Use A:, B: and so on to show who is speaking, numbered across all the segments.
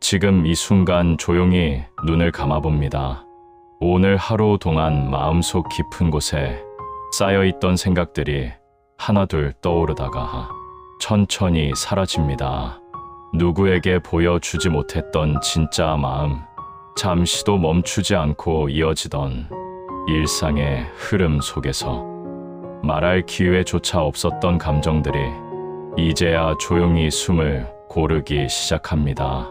A: 지금 이 순간 조용히 눈을 감아봅니다. 오늘 하루 동안 마음속 깊은 곳에 쌓여있던 생각들이 하나둘 떠오르다가 천천히 사라집니다. 누구에게 보여주지 못했던 진짜 마음, 잠시도 멈추지 않고 이어지던 일상의 흐름 속에서 말할 기회조차 없었던 감정들이 이제야 조용히 숨을 고르기 시작합니다.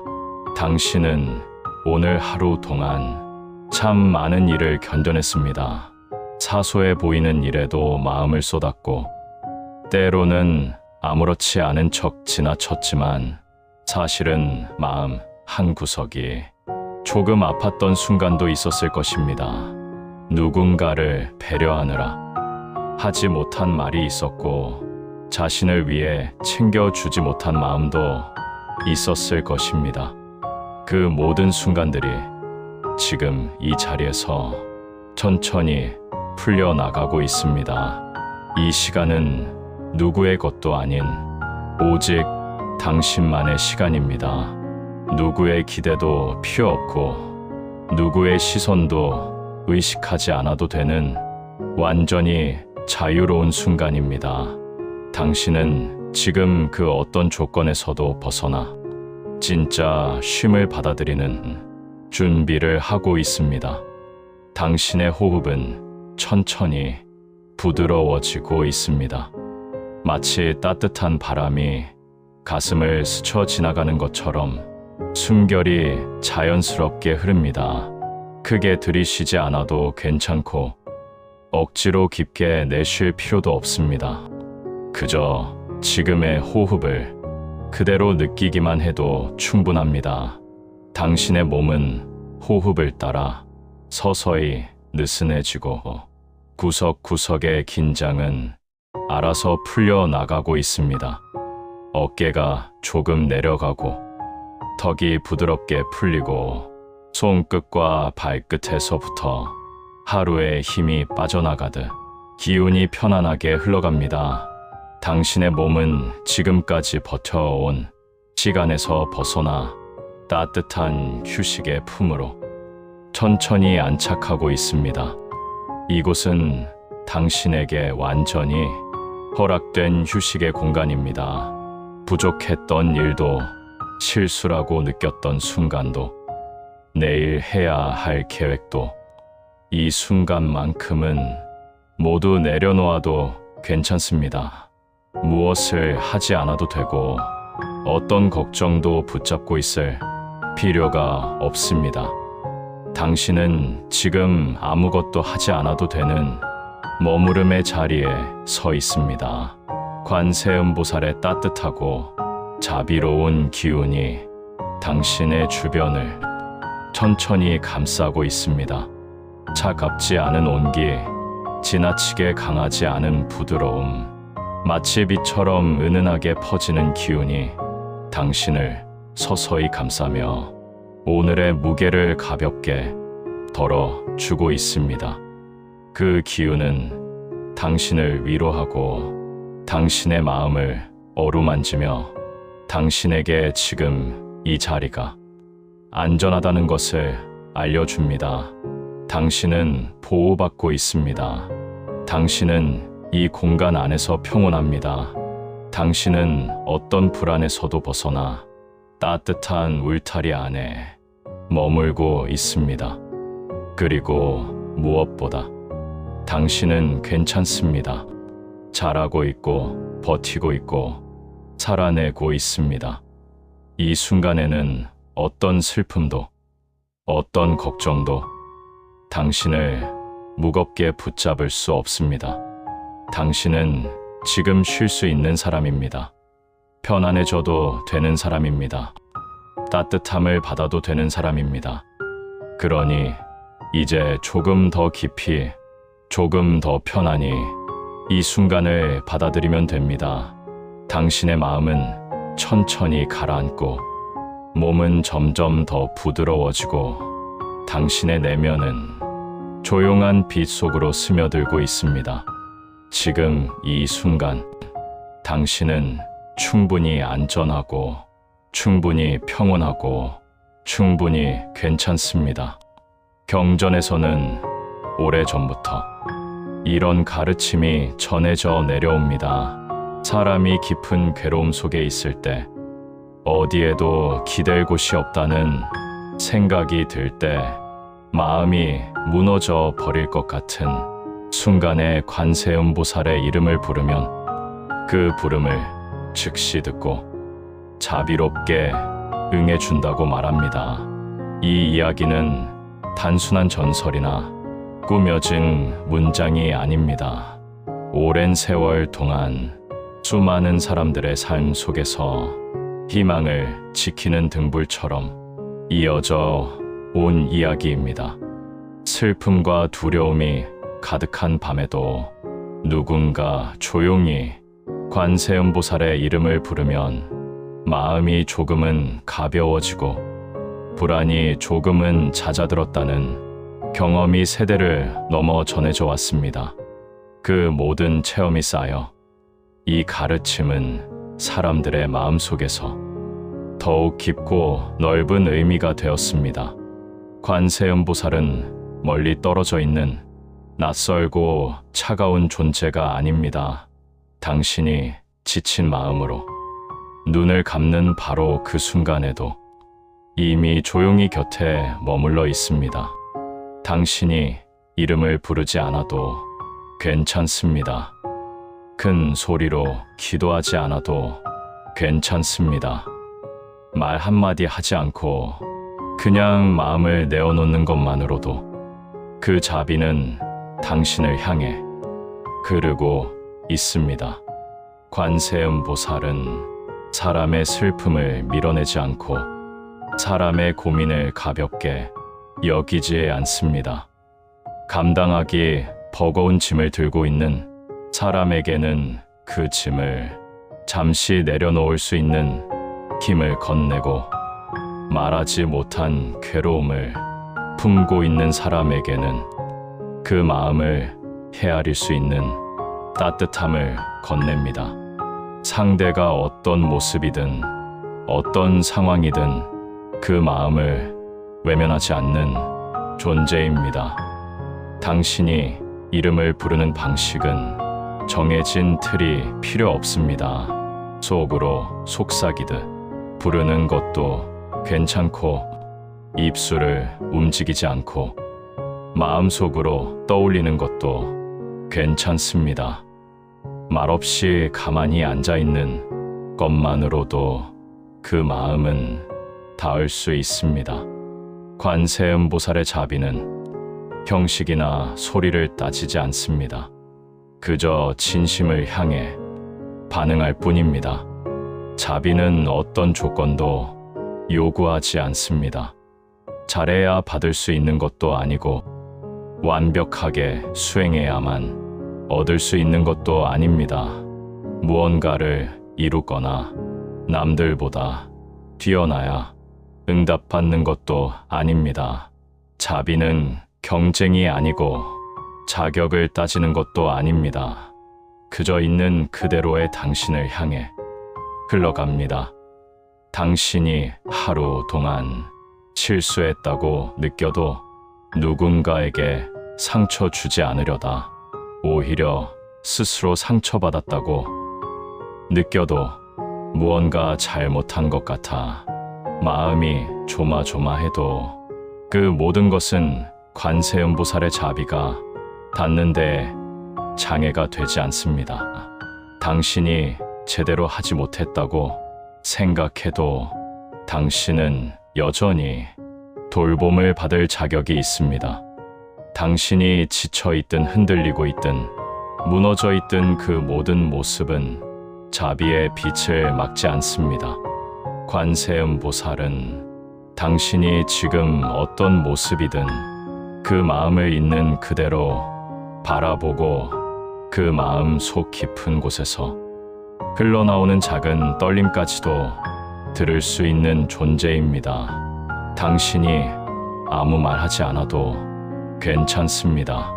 A: 당신은 오늘 하루 동안 참 많은 일을 견뎌냈습니다. 사소해 보이는 일에도 마음을 쏟았고, 때로는 아무렇지 않은 척 지나쳤지만 사실은 마음 한구석이 조금 아팠던 순간도 있었을 것입니다. 누군가를 배려하느라 하지 못한 말이 있었고, 자신을 위해 챙겨주지 못한 마음도 있었을 것입니다. 그 모든 순간들이 지금 이 자리에서 천천히 풀려나가고 있습니다. 이 시간은 누구의 것도 아닌 오직 당신만의 시간입니다. 누구의 기대도 필요 없고 누구의 시선도 의식하지 않아도 되는 완전히 자유로운 순간입니다. 당신은 지금 그 어떤 조건에서도 벗어나 진짜 쉼을 받아들이는 준비를 하고 있습니다. 당신의 호흡은 천천히 부드러워지고 있습니다. 마치 따뜻한 바람이 가슴을 스쳐 지나가는 것처럼 숨결이 자연스럽게 흐릅니다. 크게 들이쉬지 않아도 괜찮고 억지로 깊게 내쉴 필요도 없습니다. 그저 지금의 호흡을 그대로 느끼기만 해도 충분합니다. 당신의 몸은 호흡을 따라 서서히 느슨해지고 구석구석의 긴장은 알아서 풀려나가고 있습니다. 어깨가 조금 내려가고 턱이 부드럽게 풀리고 손끝과 발끝에서부터 하루의 힘이 빠져나가듯 기운이 편안하게 흘러갑니다. 당신의 몸은 지금까지 버텨온 시간에서 벗어나 따뜻한 휴식의 품으로 천천히 안착하고 있습니다. 이곳은 당신에게 완전히 허락된 휴식의 공간입니다. 부족했던 일도, 실수라고 느꼈던 순간도, 내일 해야 할 계획도 이 순간만큼은 모두 내려놓아도 괜찮습니다. 무엇을 하지 않아도 되고 어떤 걱정도 붙잡고 있을 필요가 없습니다. 당신은 지금 아무것도 하지 않아도 되는 머무름의 자리에 서 있습니다. 관세음보살의 따뜻하고 자비로운 기운이 당신의 주변을 천천히 감싸고 있습니다. 차갑지 않은 온기, 지나치게 강하지 않은 부드러움, 마치 빛처럼 은은하게 퍼지는 기운이 당신을 서서히 감싸며 오늘의 무게를 가볍게 덜어주고 있습니다. 그 기운은 당신을 위로하고 당신의 마음을 어루만지며 당신에게 지금 이 자리가 안전하다는 것을 알려줍니다. 당신은 보호받고 있습니다. 당신은 이 공간 안에서 평온합니다. 당신은 어떤 불안에서도 벗어나 따뜻한 울타리 안에 머물고 있습니다. 그리고 무엇보다 당신은 괜찮습니다. 잘하고 있고 버티고 있고 살아내고 있습니다. 이 순간에는 어떤 슬픔도 어떤 걱정도 당신을 무겁게 붙잡을 수 없습니다. 당신은 지금 쉴 수 있는 사람입니다. 편안해져도 되는 사람입니다. 따뜻함을 받아도 되는 사람입니다. 그러니 이제 조금 더 깊이, 조금 더 편안히 이 순간을 받아들이면 됩니다. 당신의 마음은 천천히 가라앉고 몸은 점점 더 부드러워지고 당신의 내면은 조용한 빛 속으로 스며들고 있습니다. 지금 이 순간 당신은 충분히 안전하고 충분히 평온하고 충분히 괜찮습니다. 경전에서는 오래전부터 이런 가르침이 전해져 내려옵니다. 사람이 깊은 괴로움 속에 있을 때, 어디에도 기댈 곳이 없다는 생각이 들 때, 마음이 무너져 버릴 것 같은 순간에 관세음보살의 이름을 부르면 그 부름을 즉시 듣고 자비롭게 응해준다고 말합니다. 이 이야기는 단순한 전설이나 꾸며진 문장이 아닙니다. 오랜 세월 동안 수많은 사람들의 삶 속에서 희망을 지키는 등불처럼 이어져 온 이야기입니다. 슬픔과 두려움이 가득한 밤에도 누군가 조용히 관세음보살의 이름을 부르면 마음이 조금은 가벼워지고 불안이 조금은 잦아들었다는 경험이 세대를 넘어 전해져 왔습니다. 그 모든 체험이 쌓여 이 가르침은 사람들의 마음속에서 더욱 깊고 넓은 의미가 되었습니다. 관세음보살은 멀리 떨어져 있는 낯설고 차가운 존재가 아닙니다. 당신이 지친 마음으로 눈을 감는 바로 그 순간에도 이미 조용히 곁에 머물러 있습니다. 당신이 이름을 부르지 않아도 괜찮습니다. 큰 소리로 기도하지 않아도 괜찮습니다. 말 한마디 하지 않고 그냥 마음을 내어놓는 것만으로도 그 자비는 당신을 향해 흐르고 있습니다. 관세음보살은 사람의 슬픔을 밀어내지 않고 사람의 고민을 가볍게 여기지 않습니다. 감당하기 버거운 짐을 들고 있는 사람에게는 그 짐을 잠시 내려놓을 수 있는 힘을 건네고, 말하지 못한 괴로움을 품고 있는 사람에게는 그 마음을 헤아릴 수 있는 따뜻함을 건넵니다. 상대가 어떤 모습이든 어떤 상황이든 그 마음을 외면하지 않는 존재입니다. 당신이 이름을 부르는 방식은 정해진 틀이 필요 없습니다. 속으로 속삭이듯 부르는 것도 괜찮고, 입술을 움직이지 않고 마음속으로 떠올리는 것도 괜찮습니다. 말없이 가만히 앉아있는 것만으로도 그 마음은 닿을 수 있습니다. 관세음보살의 자비는 형식이나 소리를 따지지 않습니다. 그저 진심을 향해 반응할 뿐입니다. 자비는 어떤 조건도 요구하지 않습니다. 잘해야 받을 수 있는 것도 아니고 완벽하게 수행해야만 얻을 수 있는 것도 아닙니다. 무언가를 이루거나 남들보다 뛰어나야 응답받는 것도 아닙니다. 자비는 경쟁이 아니고 자격을 따지는 것도 아닙니다. 그저 있는 그대로의 당신을 향해 흘러갑니다. 당신이 하루 동안 실수했다고 느껴도 누군가에게 상처 주지 않으려다 오히려 스스로 상처받았다고 느껴도 무언가 잘못한 것 같아 마음이 조마조마해도 그 모든 것은 관세음보살의 자비가 닿는데 장애가 되지 않습니다. 당신이 제대로 하지 못했다고 생각해도 당신은 여전히 돌봄을 받을 자격이 있습니다. 당신이 지쳐있든 흔들리고 있든 무너져 있든 그 모든 모습은 자비의 빛을 막지 않습니다. 관세음보살은 당신이 지금 어떤 모습이든 그 마음을 있는 그대로 바라보고 그 마음 속 깊은 곳에서 흘러나오는 작은 떨림까지도 들을 수 있는 존재입니다. 당신이 아무 말 하지 않아도 괜찮습니다.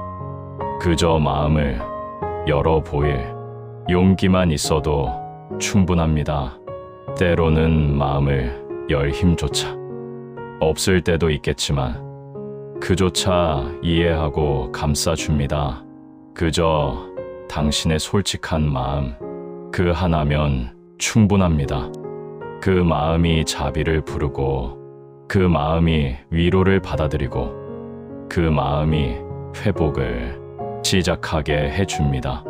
A: 그저 마음을 열어 보일 용기만 있어도 충분합니다. 때로는 마음을 열 힘조차 없을 때도 있겠지만 그조차 이해하고 감싸줍니다. 그저 당신의 솔직한 마음, 그 하나면 충분합니다. 그 마음이 자비를 부르고, 그 마음이 위로를 받아들이고, 그 마음이 회복을 시작하게 해줍니다.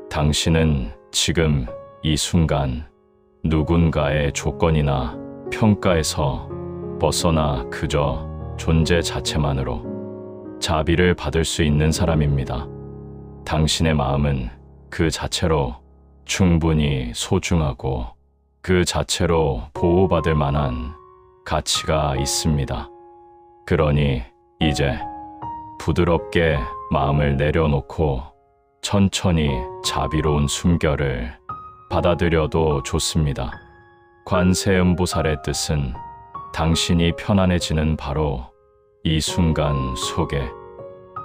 A: 당신은 지금 이 순간 누군가의 조건이나 평가에서 벗어나 그저 존재 자체만으로 자비를 받을 수 있는 사람입니다. 당신의 마음은 그 자체로 충분히 소중하고 그 자체로 보호받을 만한 가치가 있습니다. 그러니 이제 부드럽게 마음을 내려놓고 천천히 자비로운 숨결을 받아들여도 좋습니다. 관세음보살의 뜻은 당신이 편안해지는 바로 이 순간 속에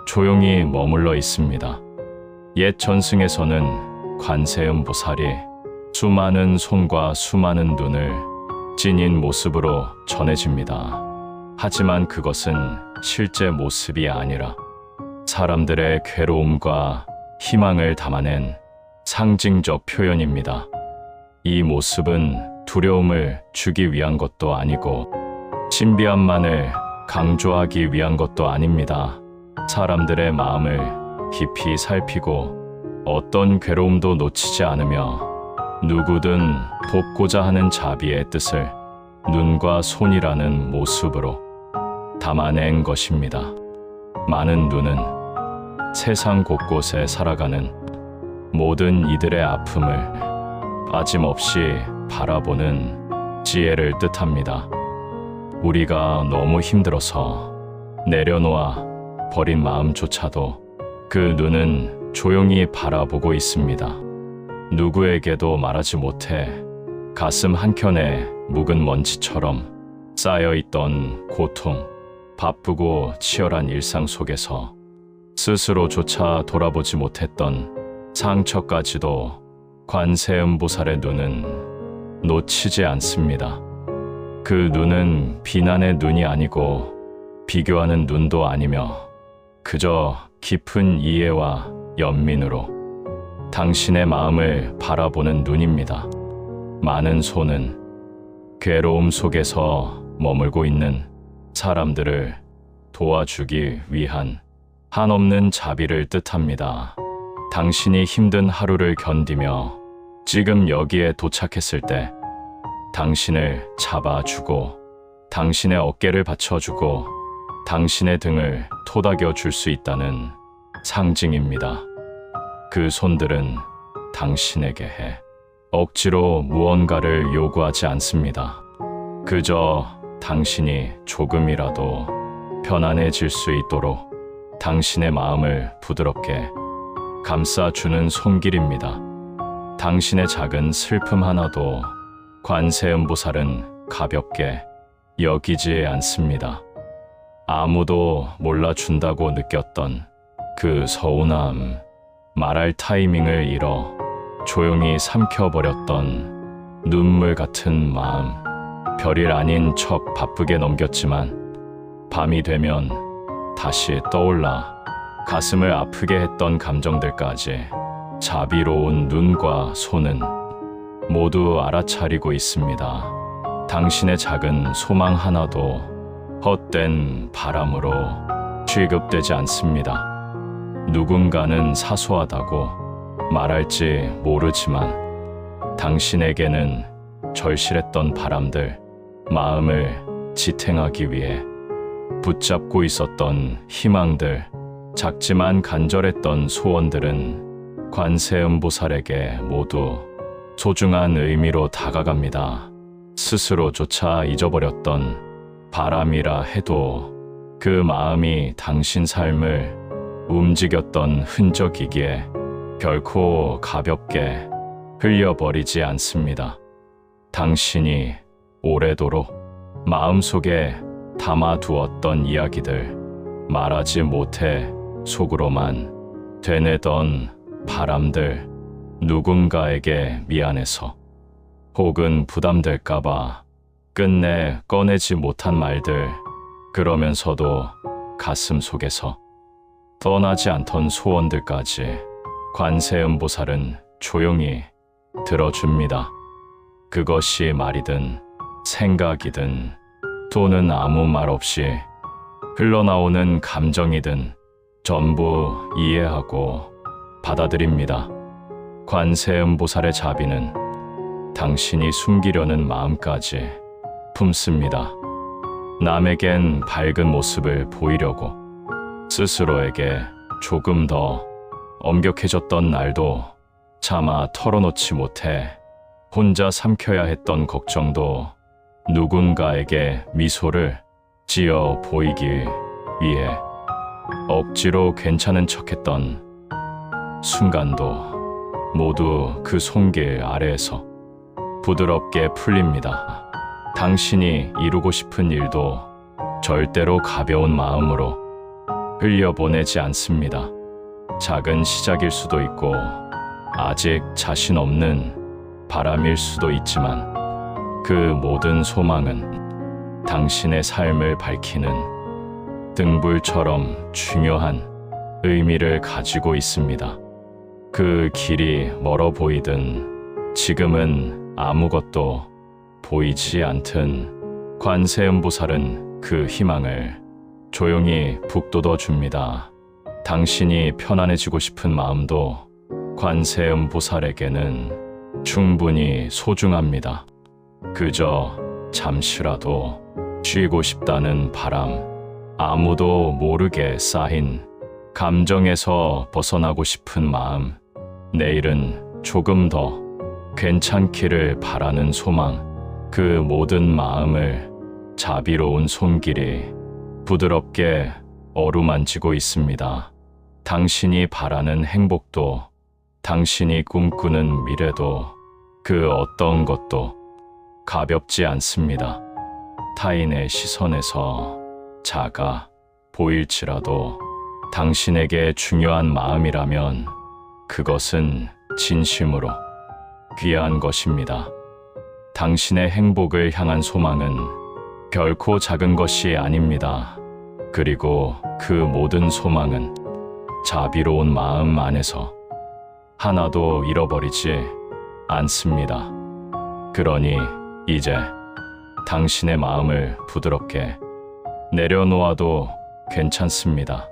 A: 조용히 머물러 있습니다. 옛 전승에서는 관세음보살이 수많은 손과 수많은 눈을 지닌 모습으로 전해집니다. 하지만 그것은 실제 모습이 아니라 사람들의 괴로움과 희망을 담아낸 상징적 표현입니다. 이 모습은 두려움을 주기 위한 것도 아니고 신비함만을 강조하기 위한 것도 아닙니다. 사람들의 마음을 깊이 살피고 어떤 괴로움도 놓치지 않으며 누구든 돕고자 하는 자비의 뜻을 눈과 손이라는 모습으로 담아낸 것입니다. 많은 눈은 세상 곳곳에 살아가는 모든 이들의 아픔을 빠짐없이 바라보는 지혜를 뜻합니다. 우리가 너무 힘들어서 내려놓아 버린 마음조차도 그 눈은 조용히 바라보고 있습니다. 누구에게도 말하지 못해 가슴 한켠에 묵은 먼지처럼 쌓여있던 고통, 바쁘고 치열한 일상 속에서 스스로조차 돌아보지 못했던 상처까지도 관세음보살의 눈은 놓치지 않습니다. 그 눈은 비난의 눈이 아니고 비교하는 눈도 아니며 그저 깊은 이해와 연민으로 당신의 마음을 바라보는 눈입니다. 많은 손은 괴로움 속에서 머물고 있는 사람들을 도와주기 위한 한없는 자비를 뜻합니다. 당신이 힘든 하루를 견디며 지금 여기에 도착했을 때 당신을 잡아주고 당신의 어깨를 받쳐주고 당신의 등을 토닥여 줄 수 있다는 상징입니다. 그 손들은 당신에게 억지로 무언가를 요구하지 않습니다. 그저 당신이 조금이라도 편안해질 수 있도록 당신의 마음을 부드럽게 감싸주는 손길입니다. 당신의 작은 슬픔 하나도 관세음보살은 가볍게 여기지 않습니다. 아무도 몰라준다고 느꼈던 그 서운함, 말할 타이밍을 잃어 조용히 삼켜버렸던 눈물 같은 마음, 별일 아닌 척 바쁘게 넘겼지만 밤이 되면 다시 떠올라 가슴을 아프게 했던 감정들까지 자비로운 눈과 손은 모두 알아차리고 있습니다. 당신의 작은 소망 하나도 헛된 바람으로 취급되지 않습니다. 누군가는 사소하다고 말할지 모르지만 당신에게는 절실했던 바람들, 마음을 지탱하기 위해 붙잡고 있었던 희망들, 작지만 간절했던 소원들은 관세음보살에게 모두 소중한 의미로 다가갑니다. 스스로조차 잊어버렸던 바람이라 해도 그 마음이 당신 삶을 움직였던 흔적이기에 결코 가볍게 흘려버리지 않습니다. 당신이 오래도록 마음속에 담아두었던 이야기들, 말하지 못해 속으로만 되뇌던 바람들, 누군가에게 미안해서 혹은 부담될까봐 끝내 꺼내지 못한 말들, 그러면서도 가슴 속에서 떠나지 않던 소원들까지 관세음보살은 조용히 들어줍니다. 그것이 말이든 생각이든 또는 아무 말 없이 흘러나오는 감정이든 전부 이해하고 받아들입니다. 관세음보살의 자비는 당신이 숨기려는 마음까지 품습니다. 남에겐 밝은 모습을 보이려고 스스로에게 조금 더 엄격해졌던 날도 차마 털어놓지 못해 혼자 삼켜야 했던 걱정도 누군가에게 미소를 지어 보이기 위해 억지로 괜찮은 척했던 순간도 모두 그 손길 아래에서 부드럽게 풀립니다. 당신이 이루고 싶은 일도 절대로 가벼운 마음으로 흘려보내지 않습니다. 작은 시작일 수도 있고 아직 자신 없는 바람일 수도 있지만 그 모든 소망은 당신의 삶을 밝히는 등불처럼 중요한 의미를 가지고 있습니다. 그 길이 멀어 보이든 지금은 아무것도 보이지 않든 관세음보살은 그 희망을 조용히 북돋워 줍니다. 당신이 편안해지고 싶은 마음도 관세음보살에게는 충분히 소중합니다. 그저 잠시라도 쉬고 싶다는 바람, 아무도 모르게 쌓인 감정에서 벗어나고 싶은 마음, 내일은 조금 더 괜찮기를 바라는 소망, 그 모든 마음을 자비로운 손길이 부드럽게 어루만지고 있습니다. 당신이 바라는 행복도, 당신이 꿈꾸는 미래도 그 어떤 것도 가볍지 않습니다. 타인의 시선에서 작아 보일지라도 당신에게 중요한 마음이라면 그것은 진심으로 귀한 것입니다. 당신의 행복을 향한 소망은 결코 작은 것이 아닙니다. 그리고 그 모든 소망은 자비로운 마음 안에서 하나도 잃어버리지 않습니다. 그러니 이제 당신의 마음을 부드럽게 내려놓아도 괜찮습니다.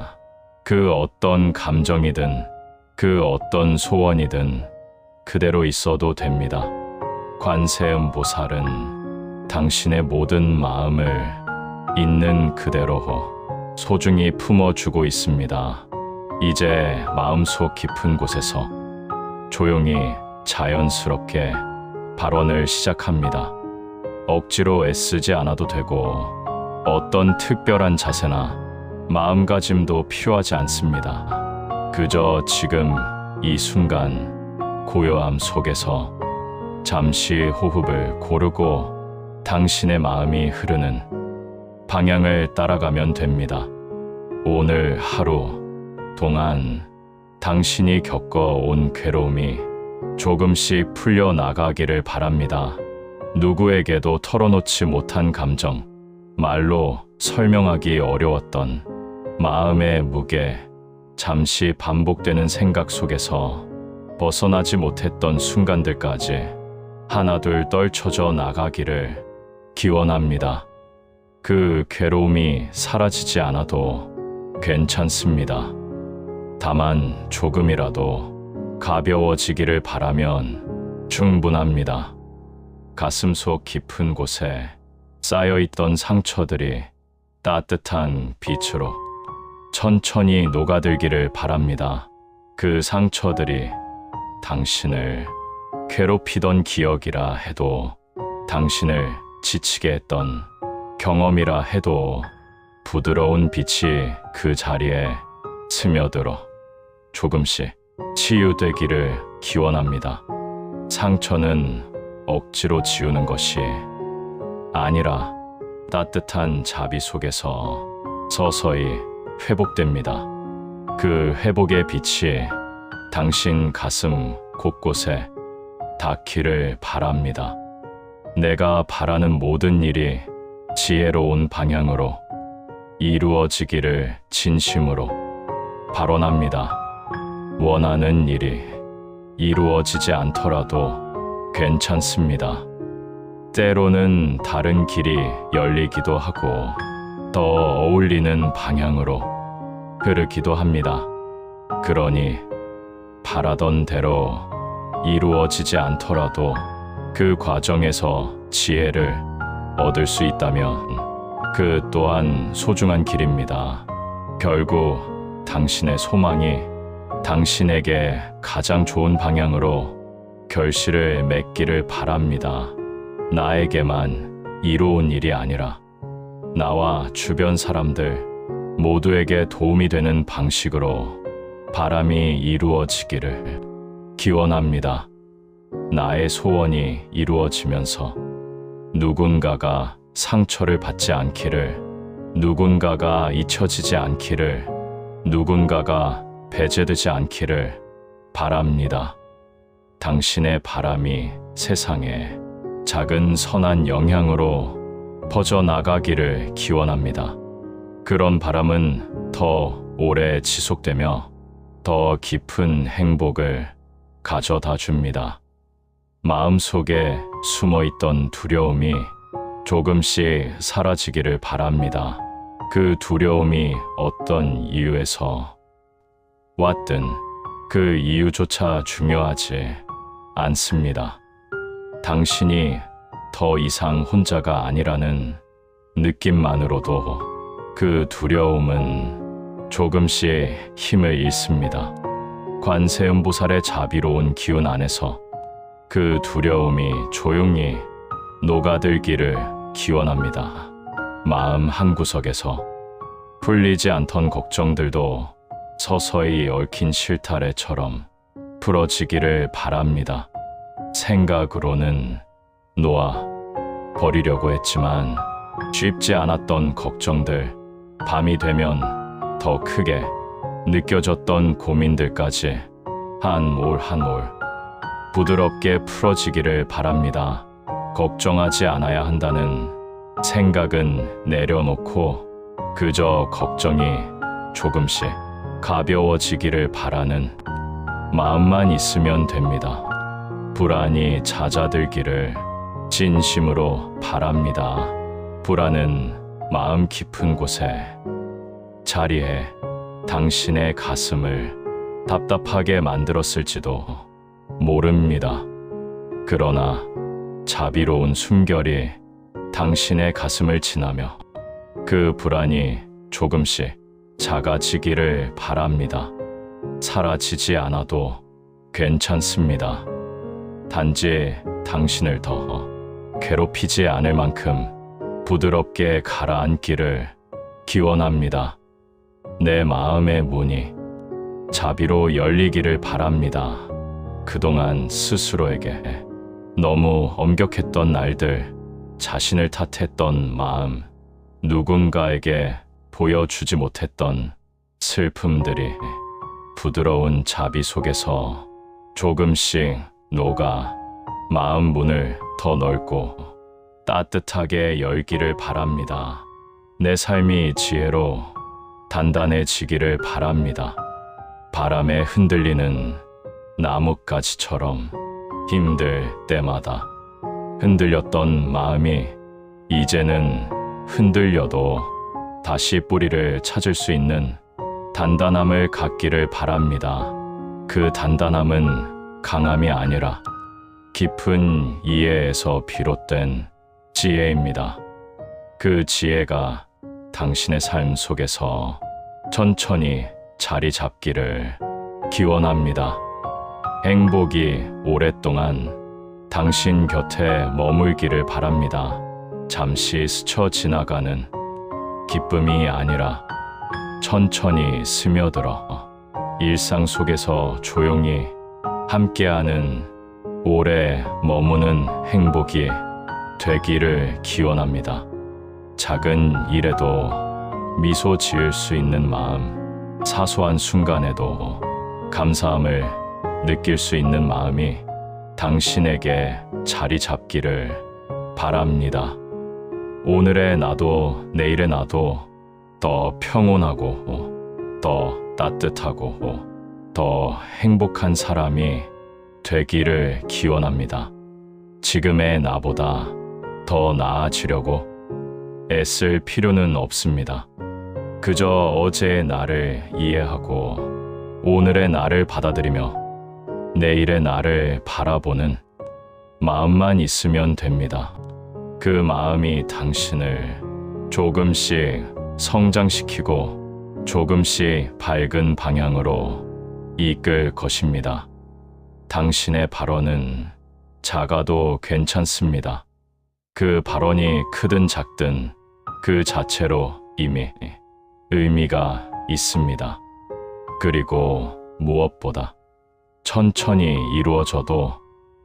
A: 그 어떤 감정이든 그 어떤 소원이든 그대로 있어도 됩니다. 관세음보살은 당신의 모든 마음을 있는 그대로 소중히 품어주고 있습니다. 이제 마음속 깊은 곳에서 조용히 자연스럽게 발언을 시작합니다. 억지로 애쓰지 않아도 되고 어떤 특별한 자세나 마음가짐도 필요하지 않습니다. 그저 지금 이 순간 고요함 속에서 잠시 호흡을 고르고 당신의 마음이 흐르는 방향을 따라가면 됩니다. 오늘 하루 동안 당신이 겪어온 괴로움이 조금씩 풀려나가기를 바랍니다. 누구에게도 털어놓지 못한 감정, 말로 설명하기 어려웠던 마음의 무게, 잠시 반복되는 생각 속에서 벗어나지 못했던 순간들까지 하나둘 떨쳐져 나가기를 기원합니다. 그 괴로움이 사라지지 않아도 괜찮습니다. 다만 조금이라도 가벼워지기를 바라면 충분합니다. 가슴속 깊은 곳에 쌓여있던 상처들이 따뜻한 빛으로 천천히 녹아들기를 바랍니다. 그 상처들이 당신을 괴롭히던 기억이라 해도, 당신을 지치게 했던 경험이라 해도 부드러운 빛이 그 자리에 스며들어 조금씩 치유되기를 기원합니다. 상처는 억지로 지우는 것이 아니라 따뜻한 자비 속에서 서서히 회복됩니다. 그 회복의 빛이 당신 가슴 곳곳에 닿기를 바랍니다. 내가 바라는 모든 일이 지혜로운 방향으로 이루어지기를 진심으로 발언합니다. 원하는 일이 이루어지지 않더라도 괜찮습니다. 때로는 다른 길이 열리기도 하고 더 어울리는 방향으로 흐르기도 합니다. 그러니 바라던 대로 이루어지지 않더라도 그 과정에서 지혜를 얻을 수 있다면 그 또한 소중한 길입니다. 결국 당신의 소망이 당신에게 가장 좋은 방향으로 결실을 맺기를 바랍니다. 나에게만 이로운 일이 아니라 나와 주변 사람들 모두에게 도움이 되는 방식으로 바람이 이루어지기를 기원합니다. 나의 소원이 이루어지면서 누군가가 상처를 받지 않기를, 누군가가 잊혀지지 않기를, 누군가가 배제되지 않기를 바랍니다. 당신의 바람이 세상에 작은 선한 영향으로 퍼져나가기를 기원합니다. 그런 바람은 더 오래 지속되며 더 깊은 행복을 가져다 줍니다. 마음속에 숨어있던 두려움이 조금씩 사라지기를 바랍니다. 그 두려움이 어떤 이유에서 왔든 그 이유조차 중요하지 않습니다. 당신이 더 이상 혼자가 아니라는 느낌만으로도 그 두려움은 조금씩 힘을 잃습니다. 관세음보살의 자비로운 기운 안에서 그 두려움이 조용히 녹아들기를 기원합니다. 마음 한구석에서 풀리지 않던 걱정들도 서서히 얽힌 실타래처럼 풀어지기를 바랍니다. 생각으로는 놓아 버리려고 했지만 쉽지 않았던 걱정들, 밤이 되면 더 크게 느껴졌던 고민들까지 한 올 한 올 부드럽게 풀어지기를 바랍니다. 걱정하지 않아야 한다는 생각은 내려놓고 그저 걱정이 조금씩 가벼워지기를 바라는 마음만 있으면 됩니다. 불안이 잦아들기를 진심으로 바랍니다. 불안은 마음 깊은 곳에 자리해 당신의 가슴을 답답하게 만들었을지도 모릅니다. 그러나 자비로운 숨결이 당신의 가슴을 지나며 그 불안이 조금씩 작아지기를 바랍니다. 사라지지 않아도 괜찮습니다. 단지 당신을 더 괴롭히지 않을 만큼 부드럽게 가라앉기를 기원합니다. 내 마음의 문이 자비로 열리기를 바랍니다. 그동안 스스로에게 너무 엄격했던 날들, 자신을 탓했던 마음, 누군가에게 보여주지 못했던 슬픔들이 부드러운 자비 속에서 조금씩 녹아 마음 문을 더 넓고 따뜻하게 열기를 바랍니다. 내 삶이 지혜로 단단해지기를 바랍니다. 바람에 흔들리는 나뭇가지처럼 힘들 때마다 흔들렸던 마음이 이제는 흔들려도 다시 뿌리를 찾을 수 있는 단단함을 갖기를 바랍니다. 그 단단함은 강함이 아니라 깊은 이해에서 비롯된 지혜입니다. 그 지혜가 당신의 삶 속에서 천천히 자리 잡기를 기원합니다. 행복이 오랫동안 당신 곁에 머물기를 바랍니다. 잠시 스쳐 지나가는 기쁨이 아니라 천천히 스며들어 일상 속에서 조용히 함께하는 오래 머무는 행복이 되기를 기원합니다. 작은 일에도 미소 지을 수 있는 마음, 사소한 순간에도 감사함을 느낄 수 있는 마음이 당신에게 자리 잡기를 바랍니다. 오늘의 나도 내일의 나도 더 평온하고 더 따뜻하고 더 행복한 사람이 되기를 기원합니다. 지금의 나보다 더 나아지려고 애쓸 필요는 없습니다. 그저 어제의 나를 이해하고 오늘의 나를 받아들이며 내일의 나를 바라보는 마음만 있으면 됩니다. 그 마음이 당신을 조금씩 성장시키고 조금씩 밝은 방향으로 이끌 것입니다. 당신의 발언은 작아도 괜찮습니다. 그 발언이 크든 작든 그 자체로 이미 의미가 있습니다. 그리고 무엇보다 천천히 이루어져도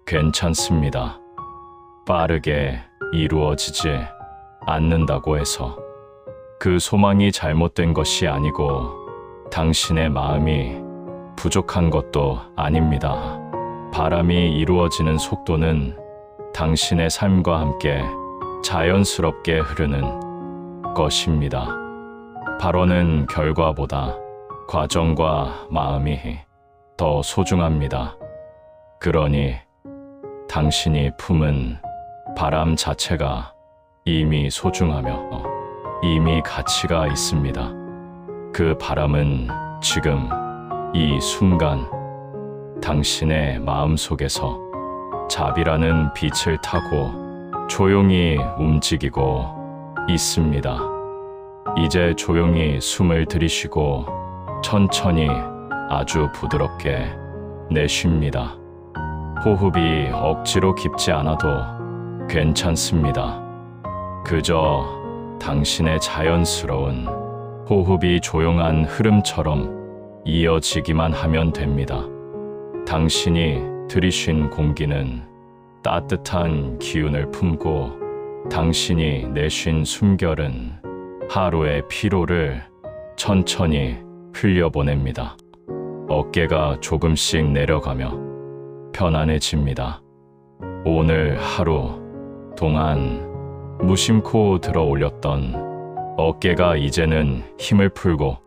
A: 괜찮습니다. 빠르게 이루어지지 않는다고 해서 그 소망이 잘못된 것이 아니고 당신의 마음이 부족한 것도 아닙니다. 바람이 이루어지는 속도는 당신의 삶과 함께 자연스럽게 흐르는 것입니다. 발언은 결과보다 과정과 마음이 더 소중합니다. 그러니 당신이 품은 바람 자체가 이미 소중하며 이미 가치가 있습니다. 그 바람은 지금 이 순간 당신의 마음속에서 자비라는 빛을 타고 조용히 움직이고 있습니다. 이제 조용히 숨을 들이쉬고 천천히 아주 부드럽게 내쉽니다. 호흡이 억지로 깊지 않아도 괜찮습니다. 그저 당신의 자연스러운 호흡이 조용한 흐름처럼 이어지기만 하면 됩니다. 당신이 들이쉰 공기는 따뜻한 기운을 품고 당신이 내쉰 숨결은 하루의 피로를 천천히 흘려보냅니다. 어깨가 조금씩 내려가며 편안해집니다. 오늘 하루 동안 무심코 들어 올렸던 어깨가 이제는 힘을 풀고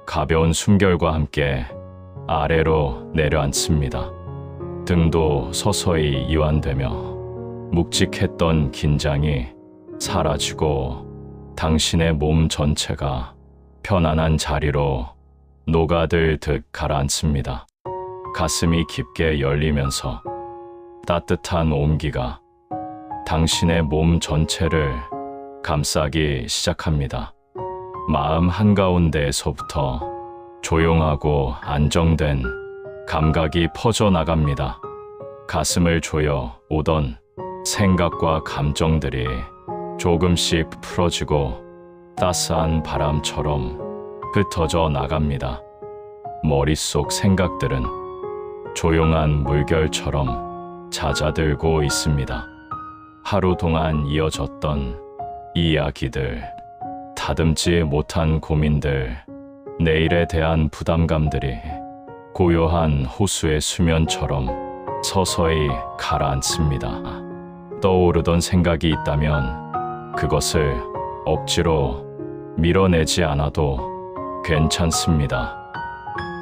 A: 가벼운 숨결과 함께 아래로 내려앉습니다. 등도 서서히 이완되며 묵직했던 긴장이 사라지고 당신의 몸 전체가 편안한 자리로 녹아들 듯 가라앉습니다. 가슴이 깊게 열리면서 따뜻한 온기가 당신의 몸 전체를 감싸기 시작합니다. 마음 한가운데에서부터 조용하고 안정된 감각이 퍼져나갑니다. 가슴을 조여 오던 생각과 감정들이 조금씩 풀어지고 따스한 바람처럼 흩어져 나갑니다. 머릿속 생각들은 조용한 물결처럼 잦아들고 있습니다. 하루 동안 이어졌던 이야기들, 다듬지 못한 고민들, 내일에 대한 부담감들이 고요한 호수의 수면처럼 서서히 가라앉습니다. 떠오르던 생각이 있다면 그것을 억지로 밀어내지 않아도 괜찮습니다.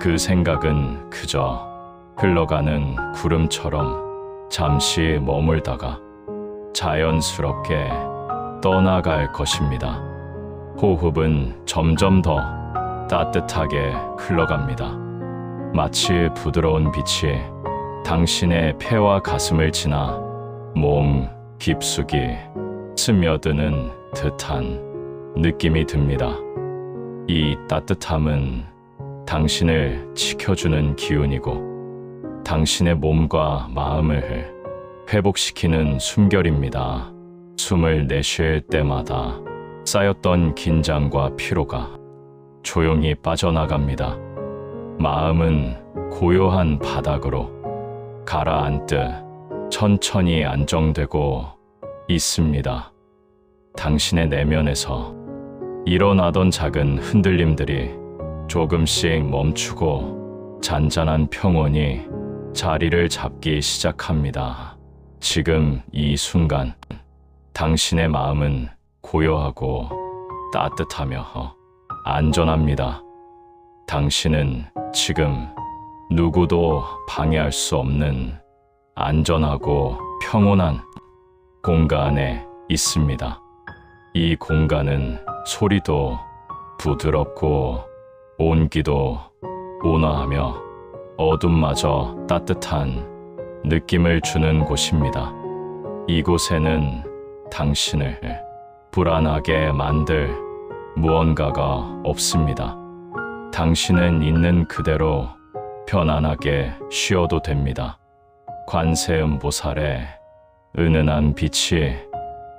A: 그 생각은 그저 흘러가는 구름처럼 잠시 머물다가 자연스럽게 떠나갈 것입니다. 호흡은 점점 더 따뜻하게 흘러갑니다. 마치 부드러운 빛이 당신의 폐와 가슴을 지나 몸 깊숙이 스며드는 듯한 느낌이 듭니다. 이 따뜻함은 당신을 지켜주는 기운이고 당신의 몸과 마음을 회복시키는 숨결입니다. 숨을 내쉴 때마다 쌓였던 긴장과 피로가 조용히 빠져나갑니다. 마음은 고요한 바닥으로 가라앉듯 천천히 안정되고 있습니다. 당신의 내면에서 일어나던 작은 흔들림들이 조금씩 멈추고 잔잔한 평온이 자리를 잡기 시작합니다. 지금 이 순간 당신의 마음은 고요하고 따뜻하며 안전합니다. 당신은 지금 누구도 방해할 수 없는 안전하고 평온한 공간에 있습니다. 이 공간은 소리도 부드럽고 온기도 온화하며 어둠마저 따뜻한 느낌을 주는 곳입니다. 이곳에는 당신을 불안하게 만들 무언가가 없습니다. 당신은 있는 그대로 편안하게 쉬어도 됩니다. 관세음보살의 은은한 빛이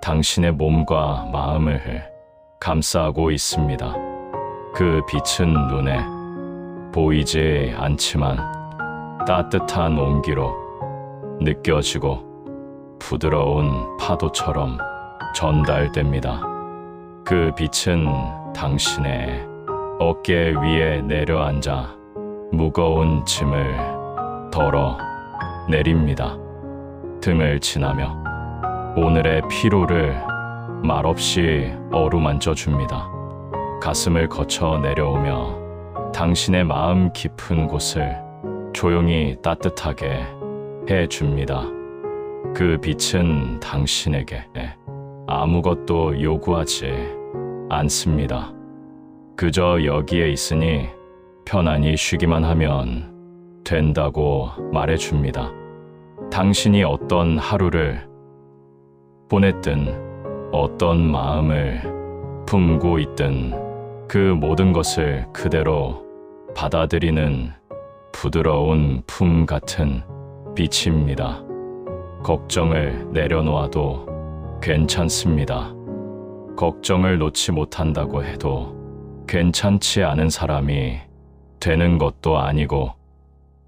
A: 당신의 몸과 마음을 감싸고 있습니다. 그 빛은 눈에 보이지 않지만 따뜻한 온기로 느껴지고 부드러운 파도처럼 전달됩니다. 그 빛은 당신의 어깨 위에 내려앉아 무거운 짐을 덜어 내립니다. 등을 지나며 오늘의 피로를 말없이 어루만져 줍니다. 가슴을 거쳐 내려오며 당신의 마음 깊은 곳을 조용히 따뜻하게 해줍니다. 그 빛은 당신에게 아무것도 요구하지 않습니다. 그저 여기에 있으니 편안히 쉬기만 하면 된다고 말해줍니다. 당신이 어떤 하루를 보냈든 어떤 마음을 품고 있든 그 모든 것을 그대로 받아들이는 부드러운 품 같은 빛입니다. 걱정을 내려놓아도 괜찮습니다. 걱정을 놓지 못한다고 해도 괜찮지 않은 사람이 되는 것도 아니고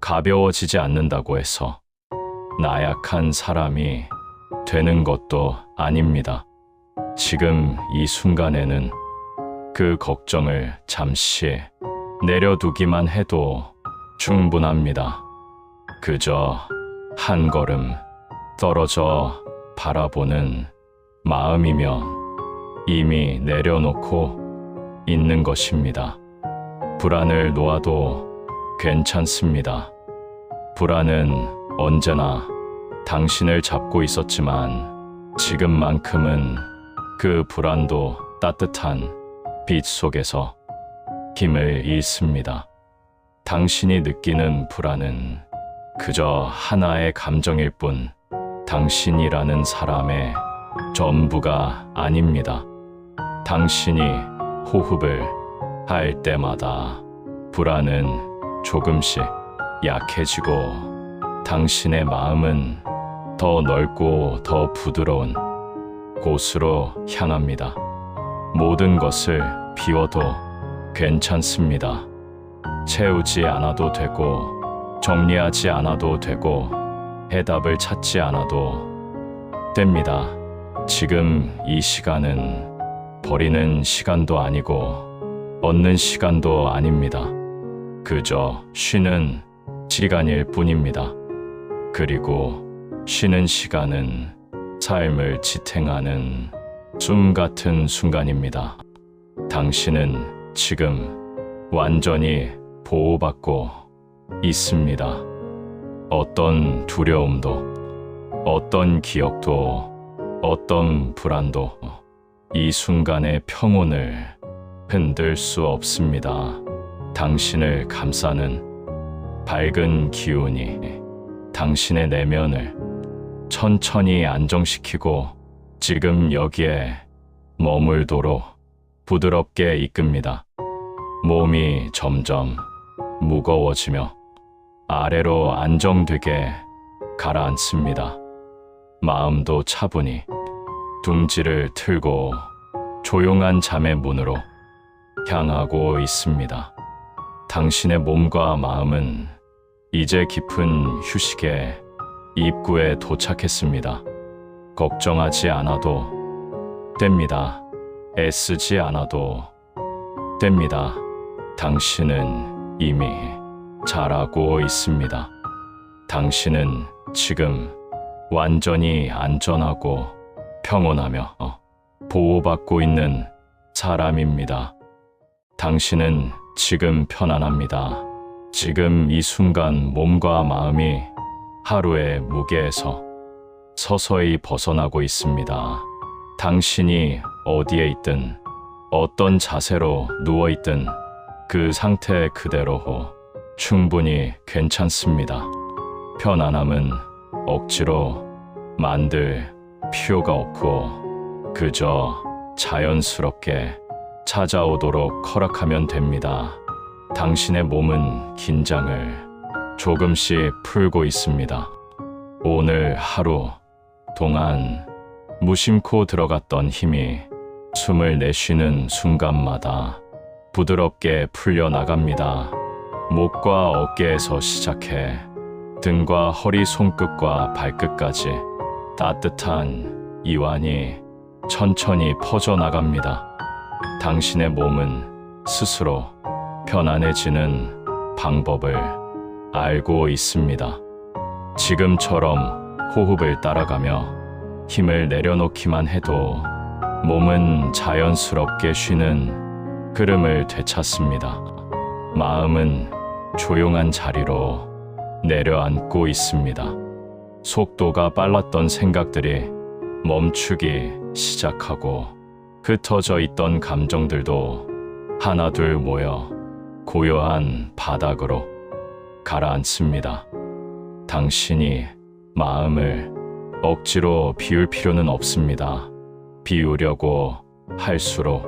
A: 가벼워지지 않는다고 해서 나약한 사람이 되는 것도 아닙니다. 지금 이 순간에는 그 걱정을 잠시 내려두기만 해도 충분합니다. 그저 한 걸음 떨어져 바라보는 마음이면 이미 내려놓고 있는 것입니다. 불안을 놓아도 괜찮습니다. 불안은 언제나 당신을 잡고 있었지만 지금만큼은 그 불안도 따뜻한 빛 속에서 힘을 잃습니다. 당신이 느끼는 불안은 그저 하나의 감정일 뿐 당신이라는 사람의 전부가 아닙니다. 당신이 호흡을 할 때마다 불안은 조금씩 약해지고 당신의 마음은 더 넓고 더 부드러운 곳으로 향합니다. 모든 것을 비워도 괜찮습니다. 채우지 않아도 되고 정리하지 않아도 되고 해답을 찾지 않아도 됩니다. 지금 이 시간은 버리는 시간도 아니고 얻는 시간도 아닙니다. 그저 쉬는 시간일 뿐입니다. 그리고 쉬는 시간은 삶을 지탱하는 숨 같은 순간입니다. 당신은 지금 완전히 보호받고 있습니다. 어떤 두려움도, 어떤 기억도, 어떤 불안도 이 순간의 평온을 흔들 수 없습니다. 당신을 감싸는 밝은 기운이 당신의 내면을 천천히 안정시키고 지금 여기에 머물도록 부드럽게 이끕니다. 몸이 점점 무거워지며 아래로 안정되게 가라앉습니다. 마음도 차분히 둥지를 틀고 조용한 잠의 문으로 향하고 있습니다. 당신의 몸과 마음은 이제 깊은 휴식의 입구에 도착했습니다. 걱정하지 않아도 됩니다. 애쓰지 않아도 됩니다. 당신은 이미 잘하고 있습니다. 당신은 지금 완전히 안전하고 평온하며 보호받고 있는 사람입니다. 당신은 지금 편안합니다. 지금 이 순간 몸과 마음이 하루의 무게에서 서서히 벗어나고 있습니다. 당신이 어디에 있든 어떤 자세로 누워있든 그 상태 그대로 충분히 괜찮습니다. 편안함은 억지로 만들 필요가 없고 그저 자연스럽게 찾아오도록 허락하면 됩니다. 당신의 몸은 긴장을 조금씩 풀고 있습니다. 오늘 하루 동안 무심코 들어갔던 힘이 숨을 내쉬는 순간마다 부드럽게 풀려나갑니다. 목과 어깨에서 시작해 등과 허리 손끝과 발끝까지 따뜻한 이완이 천천히 퍼져나갑니다. 당신의 몸은 스스로 편안해지는 방법을 알고 있습니다. 지금처럼 호흡을 따라가며 힘을 내려놓기만 해도 몸은 자연스럽게 쉬는 흐름을 되찾습니다. 마음은 조용한 자리로 내려앉고 있습니다. 속도가 빨랐던 생각들이 멈추기 시작하고 흩어져 있던 감정들도 하나둘 모여 고요한 바닥으로 가라앉습니다. 당신이 마음을 억지로 비울 필요는 없습니다. 비우려고 할수록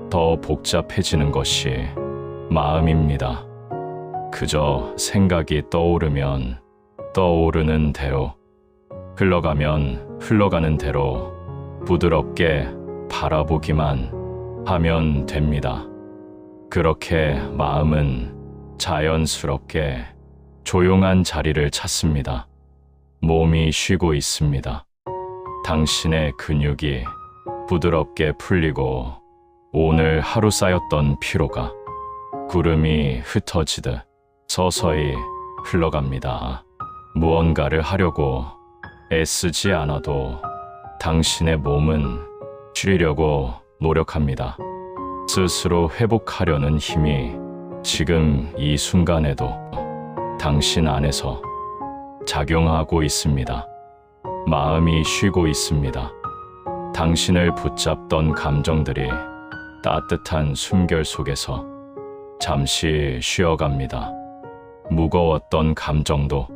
A: 더 복잡해지는 것이 마음입니다. 그저 생각이 떠오르면 떠오르는 대로, 흘러가면 흘러가는 대로 부드럽게 바라보기만 하면 됩니다. 그렇게 마음은 자연스럽게 조용한 자리를 찾습니다. 몸이 쉬고 있습니다. 당신의 근육이 부드럽게 풀리고 오늘 하루 쌓였던 피로가 구름이 흩어지듯 서서히 흘러갑니다. 무언가를 하려고 애쓰지 않아도 당신의 몸은 쉬려고 노력합니다. 스스로 회복하려는 힘이 지금 이 순간에도 당신 안에서 작용하고 있습니다. 마음이 쉬고 있습니다. 당신을 붙잡던 감정들이 따뜻한 숨결 속에서 잠시 쉬어갑니다. 무거웠던 감정도,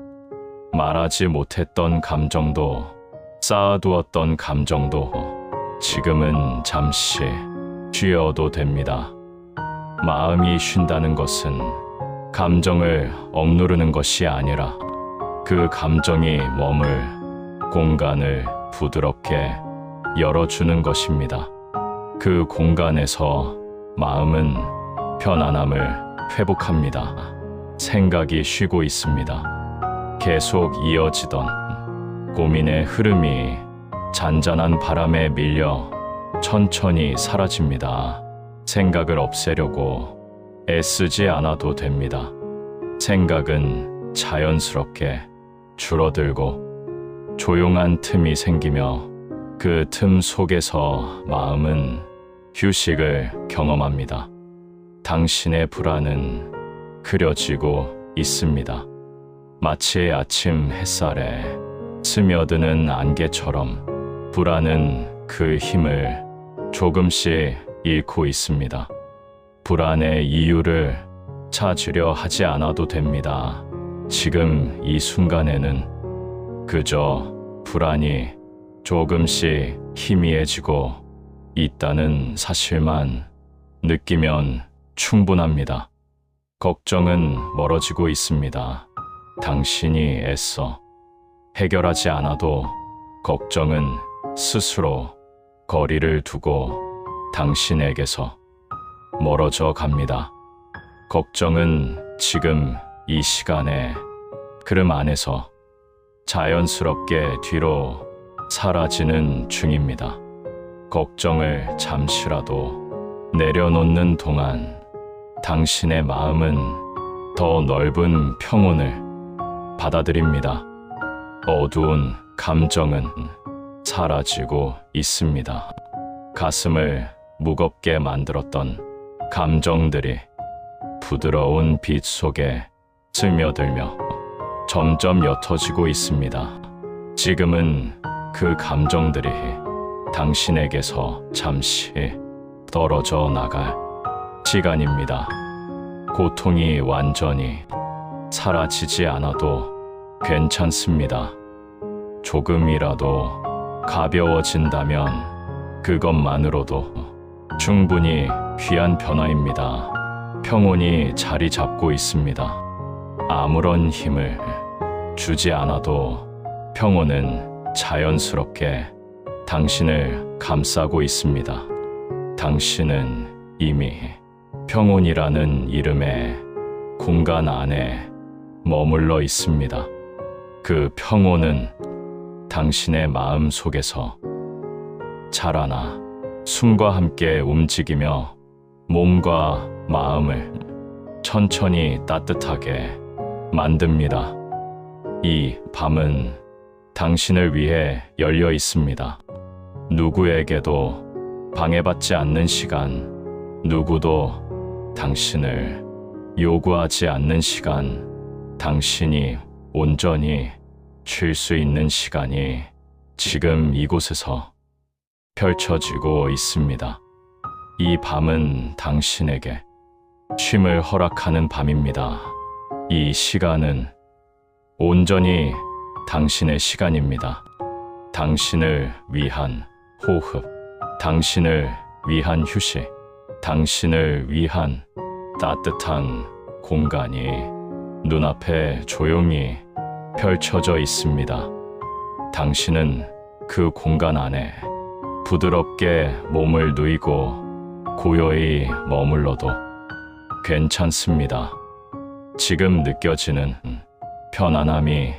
A: 말하지 못했던 감정도, 쌓아두었던 감정도 지금은 잠시 쉬어도 됩니다. 마음이 쉰다는 것은 감정을 억누르는 것이 아니라 그 감정이 머물 공간을 부드럽게 열어주는 것입니다. 그 공간에서 마음은 편안함을 회복합니다. 생각이 쉬고 있습니다. 계속 이어지던 고민의 흐름이 잔잔한 바람에 밀려 천천히 사라집니다. 생각을 없애려고 애쓰지 않아도 됩니다. 생각은 자연스럽게 줄어들고 조용한 틈이 생기며 그 틈 속에서 마음은 휴식을 경험합니다. 당신의 불안은 그려지고 있습니다. 마치 아침 햇살에 스며드는 안개처럼 불안은 그 힘을 조금씩 잃고 있습니다. 불안의 이유를 찾으려 하지 않아도 됩니다. 지금 이 순간에는 그저 불안이 조금씩 희미해지고 있다는 사실만 느끼면 충분합니다. 걱정은 멀어지고 있습니다. 당신이 애써 해결하지 않아도 걱정은 스스로 거리를 두고 당신에게서 멀어져 갑니다. 걱정은 지금 이 시간에 흐름 안에서 자연스럽게 뒤로 사라지는 중입니다. 걱정을 잠시라도 내려놓는 동안 당신의 마음은 더 넓은 평온을 받아들입니다. 어두운 감정은 사라지고 있습니다. 가슴을 무겁게 만들었던 감정들이 부드러운 빛 속에 스며들며 점점 옅어지고 있습니다. 지금은 그 감정들이 당신에게서 잠시 떨어져 나갈 시간입니다. 고통이 완전히 사라지지 않아도 괜찮습니다. 조금이라도 가벼워진다면 그것만으로도 충분히 귀한 변화입니다. 평온이 자리 잡고 있습니다. 아무런 힘을 주지 않아도 평온은 자연스럽게 당신을 감싸고 있습니다. 당신은 이미 평온이라는 이름의 공간 안에 머물러 있습니다. 그 평온은 당신의 마음 속에서 자라나 숨과 함께 움직이며 몸과 마음을 천천히 따뜻하게 만듭니다. 이 밤은 당신을 위해 열려 있습니다. 누구에게도 방해받지 않는 시간, 누구도 당신을 요구하지 않는 시간, 당신이 온전히 쉴 수 있는 시간이 지금 이곳에서 펼쳐지고 있습니다. 이 밤은 당신에게 쉼을 허락하는 밤입니다. 이 시간은 온전히 당신의 시간입니다. 당신을 위한 호흡, 당신을 위한 휴식, 당신을 위한 따뜻한 공간이 눈앞에 조용히 펼쳐져 있습니다. 당신은 그 공간 안에 부드럽게 몸을 누이고 고요히 머물러도 괜찮습니다. 지금 느껴지는 편안함이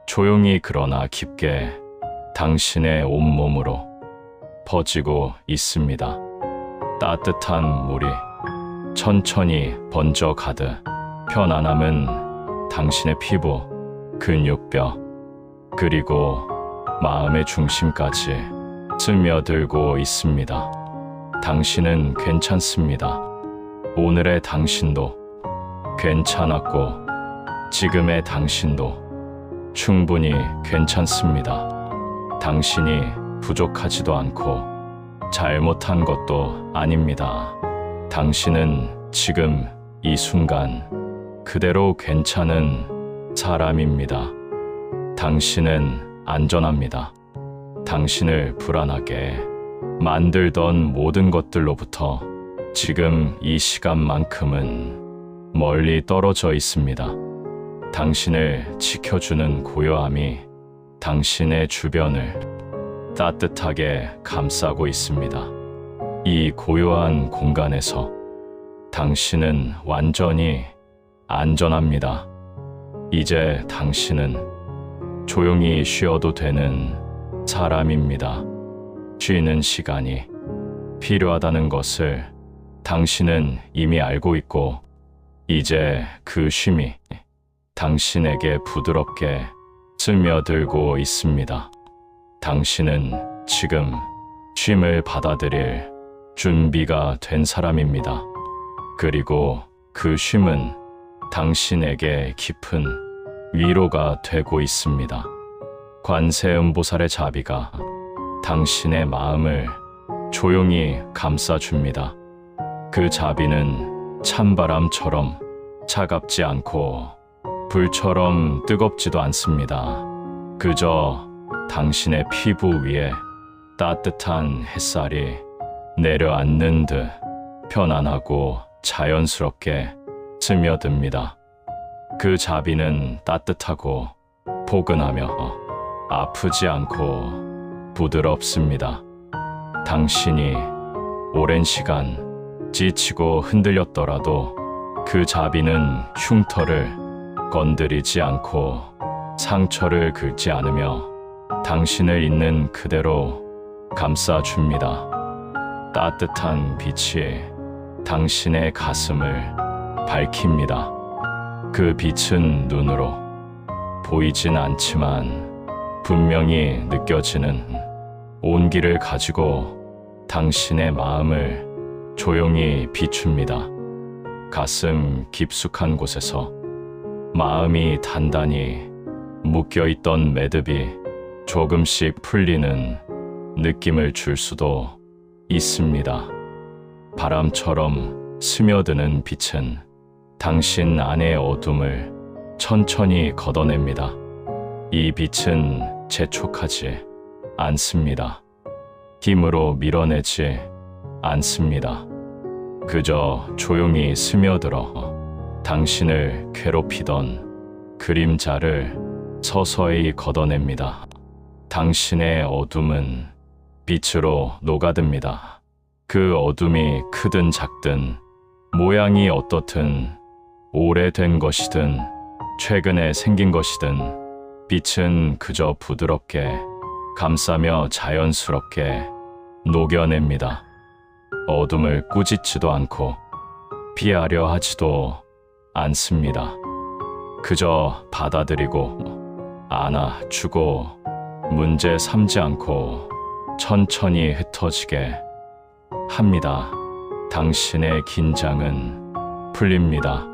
A: 조용히 그러나 깊게 당신의 온몸으로 퍼지고 있습니다. 따뜻한 물이 천천히 번져 가듯 편안함은 당신의 피부, 근육뼈, 그리고 마음의 중심까지 스며들고 있습니다. 당신은 괜찮습니다. 오늘의 당신도 괜찮았고 지금의 당신도 충분히 괜찮습니다. 당신이 부족하지도 않고 잘못한 것도 아닙니다. 당신은 지금 이 순간 그대로 괜찮은 사람입니다. 당신은 안전합니다. 당신을 불안하게 만들던 모든 것들로부터 지금 이 시간만큼은 멀리 떨어져 있습니다. 당신을 지켜주는 고요함이 당신의 주변을 따뜻하게 감싸고 있습니다. 이 고요한 공간에서 당신은 완전히 안전합니다. 이제 당신은 조용히 쉬어도 되는 사람입니다. 쉬는 시간이 필요하다는 것을 당신은 이미 알고 있고 이제 그 쉼이 당신에게 부드럽게 스며들고 있습니다. 당신은 지금 쉼을 받아들일 준비가 된 사람입니다. 그리고 그 쉼은 당신에게 깊은 위로가 되고 있습니다. 관세음보살의 자비가 당신의 마음을 조용히 감싸줍니다. 그 자비는 찬바람처럼 차갑지 않고 불처럼 뜨겁지도 않습니다. 그저 당신의 피부 위에 따뜻한 햇살이 내려앉는 듯 편안하고 자연스럽게 스며듭니다. 그 자비는 따뜻하고 포근하며 아프지 않고 부드럽습니다. 당신이 오랜 시간 지치고 흔들렸더라도 그 자비는 흉터를 건드리지 않고 상처를 긁지 않으며 당신을 있는 그대로 감싸줍니다. 따뜻한 빛이 당신의 가슴을 밝힙니다. 그 빛은 눈으로 보이진 않지만 분명히 느껴지는 온기를 가지고 당신의 마음을 조용히 비춥니다. 가슴 깊숙한 곳에서 마음이 단단히 묶여있던 매듭이 조금씩 풀리는 느낌을 줄 수도 있습니다. 바람처럼 스며드는 빛은 당신 안의 어둠을 천천히 걷어냅니다. 이 빛은 재촉하지 않습니다. 힘으로 밀어내지 않습니다. 그저 조용히 스며들어 당신을 괴롭히던 그림자를 서서히 걷어냅니다. 당신의 어둠은 빛으로 녹아듭니다. 그 어둠이 크든 작든, 모양이 어떻든, 오래된 것이든, 최근에 생긴 것이든, 빛은 그저 부드럽게 감싸며 자연스럽게 녹여냅니다. 어둠을 꾸짖지도 않고 피하려 하지도 않습니다. 그저 받아들이고 안아주고 문제 삼지 않고 천천히 흩어지게 합니다. 당신의 긴장은 풀립니다.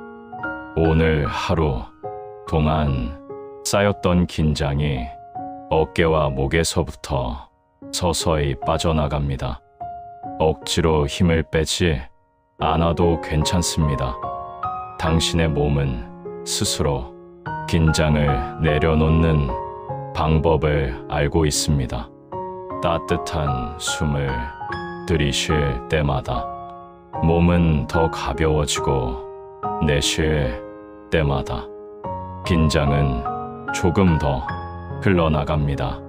A: 오늘 하루 동안 쌓였던 긴장이 어깨와 목에서부터 서서히 빠져나갑니다. 억지로 힘을 빼지 않아도 괜찮습니다. 당신의 몸은 스스로 긴장을 내려놓는 방법을 알고 있습니다. 따뜻한 숨을 들이쉴 때마다 몸은 더 가벼워지고 내쉴 때마다 긴장은 조금 더 흘러나갑니다.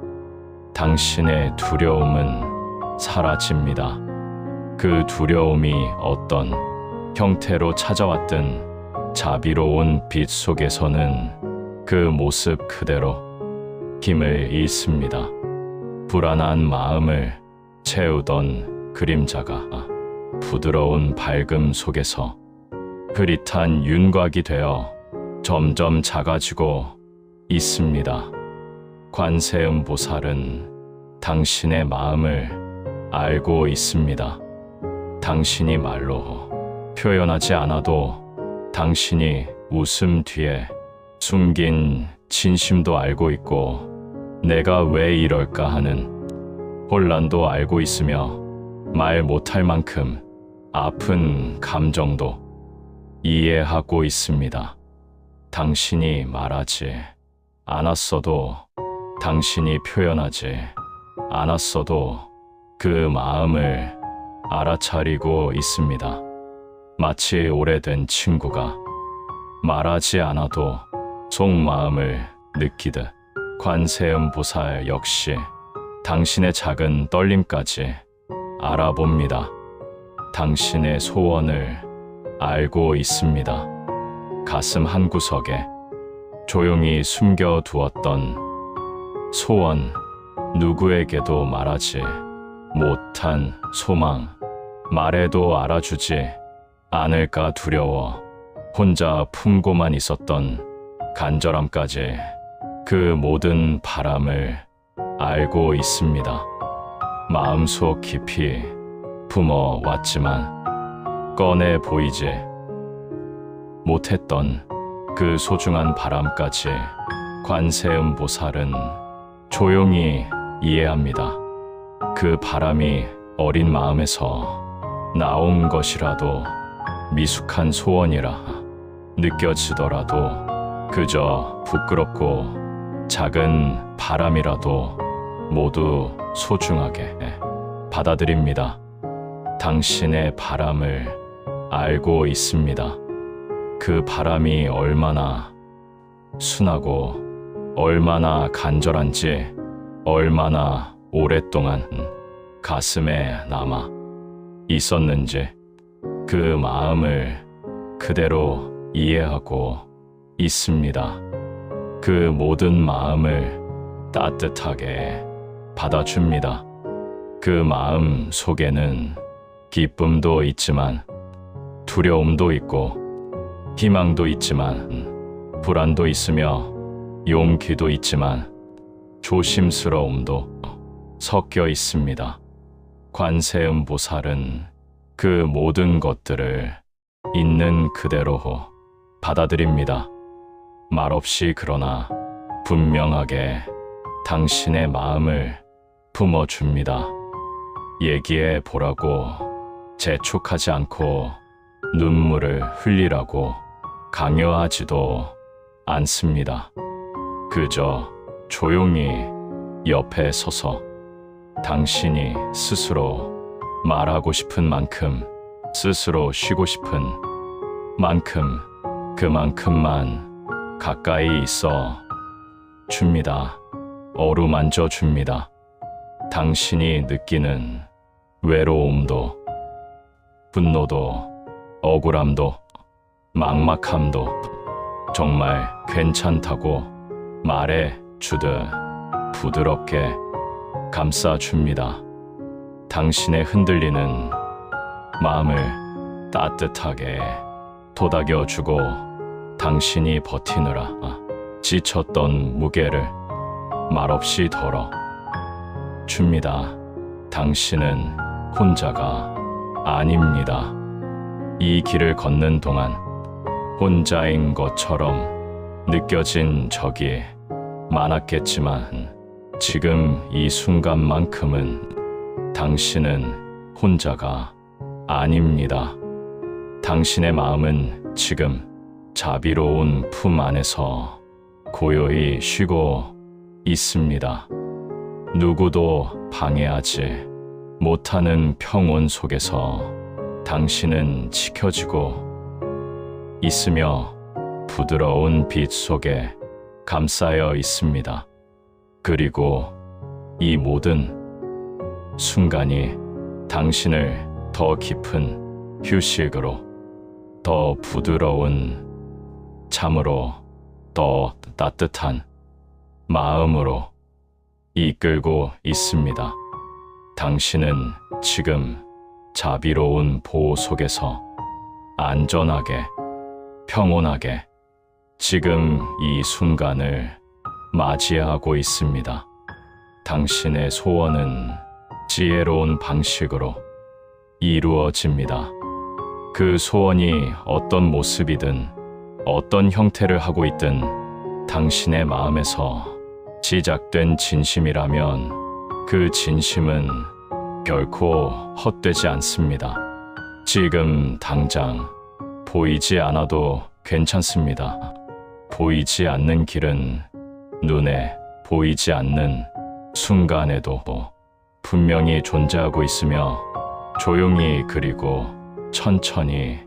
A: 당신의 두려움은 사라집니다. 그 두려움이 어떤 형태로 찾아왔든 자비로운 빛 속에서는 그 모습 그대로 힘을 잃습니다. 불안한 마음을 채우던 그림자가 부드러운 밝음 속에서 흐릿한 윤곽이 되어 점점 작아지고 있습니다. 관세음 보살은 당신의 마음을 알고 있습니다. 당신이 말로 표현하지 않아도 당신이 웃음 뒤에 숨긴 진심도 알고 있고 내가 왜 이럴까 하는 혼란도 알고 있으며 말 못할 만큼 아픈 감정도 이해하고 있습니다. 당신이 말하지 않았어도 당신이 표현하지 않았어도 그 마음을 알아차리고 있습니다. 마치 오래된 친구가 말하지 않아도 속마음을 느끼듯 관세음 보살 역시 당신의 작은 떨림까지 알아봅니다. 당신의 소원을 알고 있습니다. 가슴 한구석에 조용히 숨겨두었던 소원, 누구에게도 말하지 못한 소망, 말해도 알아주지 않을까 두려워 혼자 품고만 있었던 간절함까지 그 모든 바람을 알고 있습니다. 마음속 깊이 품어왔지만 꺼내 보이지 못했던 그 소중한 바람까지 관세음 보살은 조용히 이해합니다. 그 바람이 어린 마음에서 나온 것이라도 미숙한 소원이라 느껴지더라도 그저 부끄럽고 작은 바람이라도 모두 소중하게 받아들입니다. 당신의 바람을 알고 있습니다. 그 바람이 얼마나 순하고 얼마나 간절한지 얼마나 오랫동안 가슴에 남아 있었는지 그 마음을 그대로 이해하고 있습니다. 그 모든 마음을 따뜻하게 받아줍니다. 그 마음 속에는 기쁨도 있지만 두려움도 있고 희망도 있지만 불안도 있으며 용기도 있지만 조심스러움도 섞여 있습니다. 관세음 보살은 그 모든 것들을 있는 그대로 받아들입니다. 말없이 그러나 분명하게 당신의 마음을 품어줍니다. 얘기해 보라고 재촉하지 않고 눈물을 흘리라고 강요하지도 않습니다. 그저 조용히 옆에 서서 당신이 스스로 말하고 싶은 만큼, 스스로 쉬고 싶은 만큼, 그만큼만 가까이 있어 줍니다. 어루만져 줍니다. 당신이 느끼는 외로움도, 분노도, 억울함도, 막막함도 정말 괜찮다고 말해 주듯 부드럽게 감싸줍니다. 당신의 흔들리는 마음을 따뜻하게 토닥여주고 당신이 버티느라 지쳤던 무게를 말없이 덜어 줍니다. 당신은 혼자가 아닙니다. 이 길을 걷는 동안 혼자인 것처럼 느껴진 적이 많았겠지만 지금 이 순간만큼은 당신은 혼자가 아닙니다. 당신의 마음은 지금 자비로운 품 안에서 고요히 쉬고 있습니다. 누구도 방해하지 못하는 평온 속에서 당신은 지켜지고 있으며 부드러운 빛 속에 감싸여 있습니다. 그리고 이 모든 순간이 당신을 더 깊은 휴식으로, 더 부드러운 잠으로, 더 따뜻한 마음으로 이끌고 있습니다. 당신은 지금 자비로운 보호 속에서 안전하게, 평온하게 지금 이 순간을 맞이하고 있습니다. 당신의 소원은 지혜로운 방식으로 이루어집니다. 그 소원이 어떤 모습이든 어떤 형태를 하고 있든 당신의 마음에서 시작된 진심이라면 그 진심은 결코 헛되지 않습니다. 지금 당장 보이지 않아도 괜찮습니다. 보이지 않는 길은 눈에 보이지 않는 순간에도 분명히 존재하고 있으며 조용히 그리고 천천히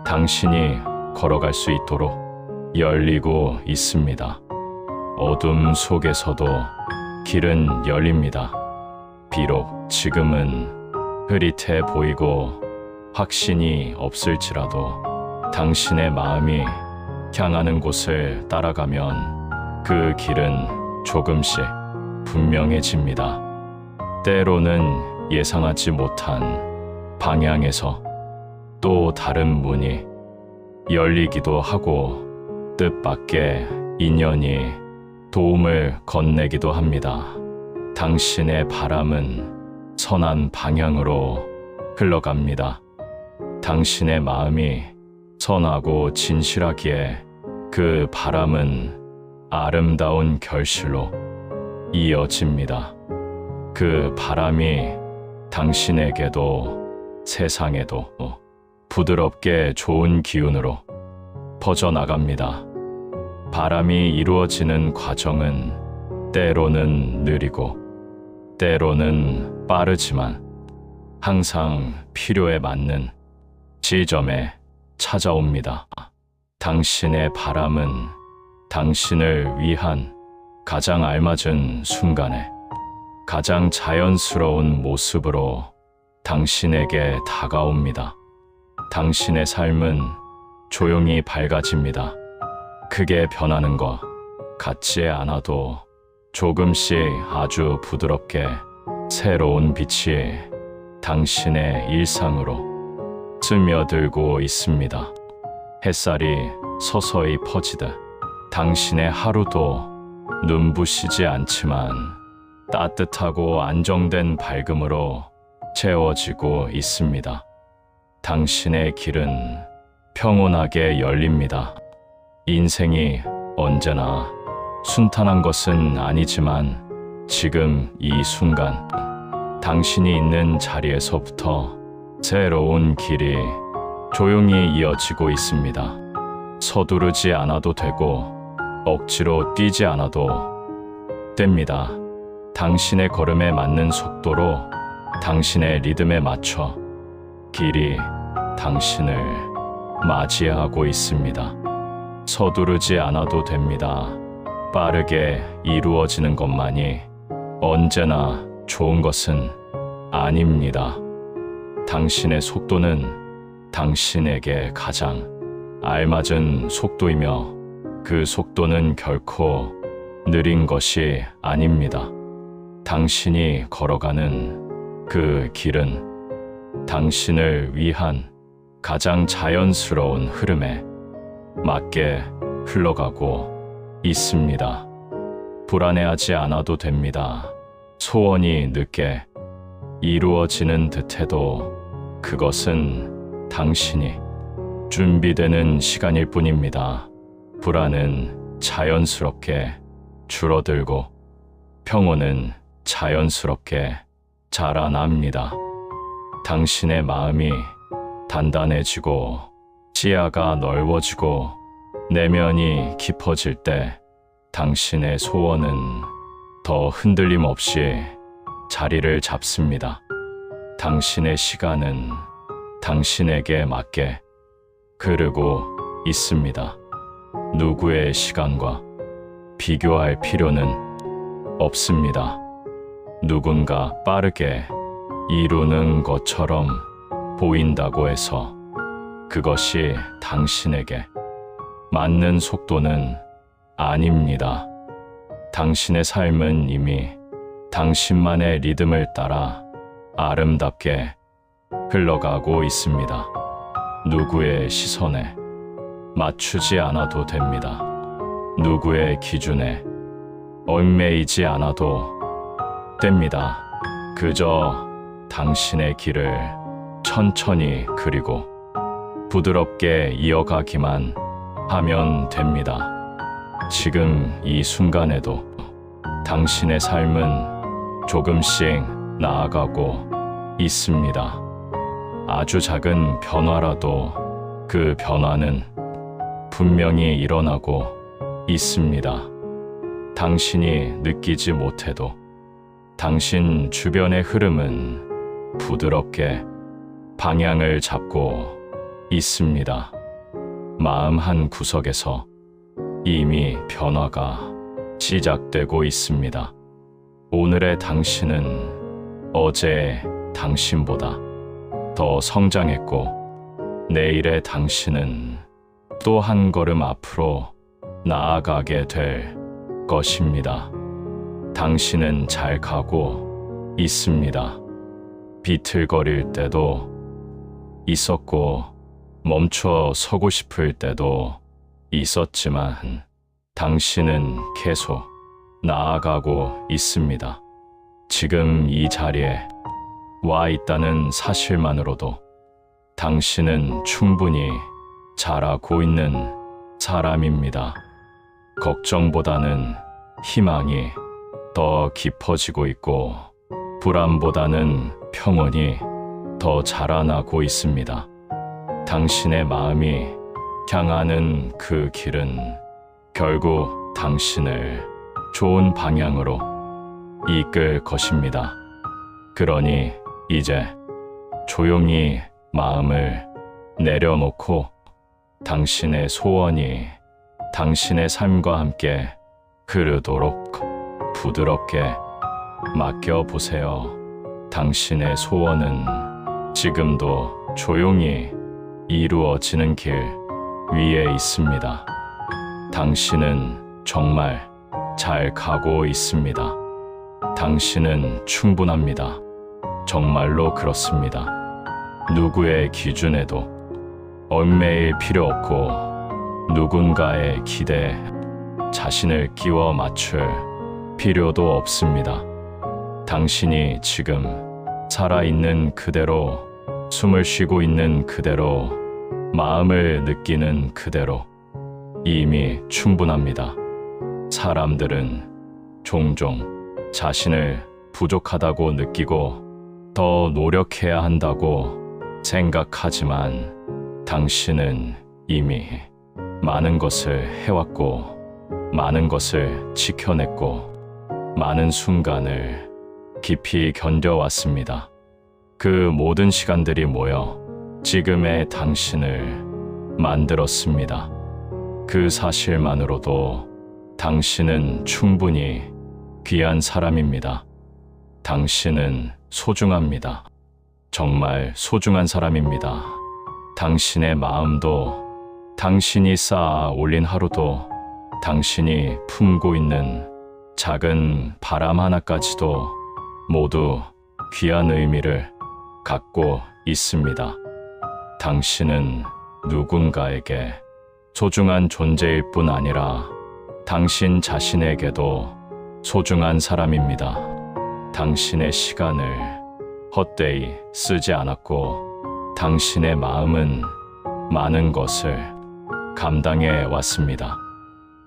A: 당신이 걸어갈 수 있도록 열리고 있습니다. 어둠 속에서도 길은 열립니다. 비록 지금은 흐릿해 보이고 확신이 없을지라도 당신의 마음이 향하는 곳을 따라가면 그 길은 조금씩 분명해집니다. 때로는 예상하지 못한 방향에서 또 다른 문이 열리기도 하고 뜻밖의 인연이 도움을 건네기도 합니다. 당신의 바람은 선한 방향으로 흘러갑니다. 당신의 마음이 선하고 진실하기에 그 바람은 아름다운 결실로 이어집니다. 그 바람이 당신에게도 세상에도 부드럽게 좋은 기운으로 퍼져나갑니다. 바람이 이루어지는 과정은 때로는 느리고 때로는 빠르지만 항상 필요에 맞는 지점에 찾아옵니다. 당신의 바람은 당신을 위한 가장 알맞은 순간에 가장 자연스러운 모습으로 당신에게 다가옵니다. 당신의 삶은 조용히 밝아집니다. 크게 변하는 것 같지 않아도 조금씩 아주 부드럽게 새로운 빛이 당신의 일상으로 스며들고 있습니다. 햇살이 서서히 퍼지듯 당신의 하루도 눈부시지 않지만 따뜻하고 안정된 밝음으로 채워지고 있습니다. 당신의 길은 평온하게 열립니다. 인생이 언제나 순탄한 것은 아니지만 지금 이 순간 당신이 있는 자리에서부터 새로운 길이 조용히 이어지고 있습니다. 서두르지 않아도 되고 억지로 뛰지 않아도 됩니다. 당신의 걸음에 맞는 속도로 당신의 리듬에 맞춰 길이 당신을 맞이하고 있습니다. 서두르지 않아도 됩니다. 빠르게 이루어지는 것만이 언제나 좋은 것은 아닙니다. 당신의 속도는 당신에게 가장 알맞은 속도이며 그 속도는 결코 느린 것이 아닙니다. 당신이 걸어가는 그 길은 당신을 위한 가장 자연스러운 흐름에 맞게 흘러가고 있습니다. 불안해하지 않아도 됩니다. 소원이 늦게 이루어지는 듯해도 그것은 당신이 준비되는 시간일 뿐입니다. 불안은 자연스럽게 줄어들고 평온은 자연스럽게 자라납니다. 당신의 마음이 단단해지고 시야가 넓어지고 내면이 깊어질 때 당신의 소원은 더 흔들림 없이 자리를 잡습니다. 당신의 시간은 당신에게 맞게 흐르고 있습니다. 누구의 시간과 비교할 필요는 없습니다. 누군가 빠르게 이루는 것처럼 보인다고 해서 그것이 당신에게 맞는 속도는 아닙니다. 당신의 삶은 이미 당신만의 리듬을 따라 아름답게 흘러가고 있습니다. 누구의 시선에 맞추지 않아도 됩니다. 누구의 기준에 얽매이지 않아도 됩니다. 그저 당신의 길을 천천히 그리고 부드럽게 이어가기만 하면 됩니다. 지금 이 순간에도 당신의 삶은 조금씩 나아가고 있습니다. 아주 작은 변화라도 그 변화는 분명히 일어나고 있습니다. 당신이 느끼지 못해도 당신 주변의 흐름은 부드럽게 방향을 잡고 있습니다. 마음 한 구석에서 이미 변화가 시작되고 있습니다. 오늘의 당신은 어제의 당신보다 더 성장했고 내일의 당신은 또 한 걸음 앞으로 나아가게 될 것입니다. 당신은 잘 가고 있습니다. 비틀거릴 때도 있었고 멈춰 서고 싶을 때도 있었지만 당신은 계속 나아가고 있습니다. 지금 이 자리에 와 있다는 사실만으로도 당신은 충분히 잘하고 있는 사람입니다. 걱정보다는 희망이 더 깊어지고 있고 불안보다는 평온이 더 자라나고 있습니다. 당신의 마음이 향하는 그 길은 결국 당신을 좋은 방향으로 이끌 것입니다. 그러니 이제 조용히 마음을 내려놓고 당신의 소원이 당신의 삶과 함께 흐르도록 부드럽게 맡겨보세요. 당신의 소원은 지금도 조용히 이루어지는 길 위에 있습니다. 당신은 정말 잘 가고 있습니다. 당신은 충분합니다. 정말로 그렇습니다. 누구의 기준에도 얽매일 필요 없고 누군가의 기대에 자신을 끼워 맞출 필요도 없습니다. 당신이 지금 살아있는 그대로 숨을 쉬고 있는 그대로, 마음을 느끼는 그대로 이미 충분합니다. 사람들은 종종 자신을 부족하다고 느끼고 더 노력해야 한다고 생각하지만 당신은 이미 많은 것을 해왔고 많은 것을 지켜냈고 많은 순간을 깊이 견뎌왔습니다. 그 모든 시간들이 모여 지금의 당신을 만들었습니다. 그 사실만으로도 당신은 충분히 귀한 사람입니다. 당신은 소중합니다. 정말 소중한 사람입니다. 당신의 마음도, 당신이 쌓아 올린 하루도, 당신이 품고 있는 작은 바람 하나까지도 모두 귀한 의미를 갖고 있습니다. 당신은 누군가에게 소중한 존재일 뿐 아니라 당신 자신에게도 소중한 사람입니다. 당신의 시간을 헛되이 쓰지 않았고 당신의 마음은 많은 것을 감당해 왔습니다.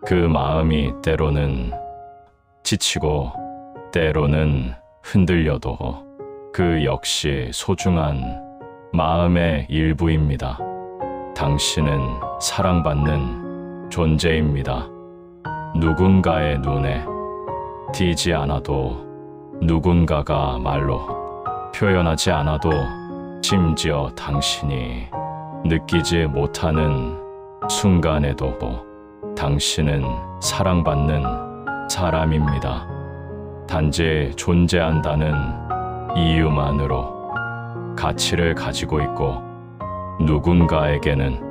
A: 그 마음이 때로는 지치고 때로는 흔들려도 그 역시 소중한 마음의 일부입니다. 당신은 사랑받는 존재입니다. 누군가의 눈에 띄지 않아도, 누군가가 말로 표현하지 않아도, 심지어 당신이 느끼지 못하는 순간에도 당신은 사랑받는 사람입니다. 단지 존재한다는 이유만으로 가치를 가지고 있고, 누군가에게는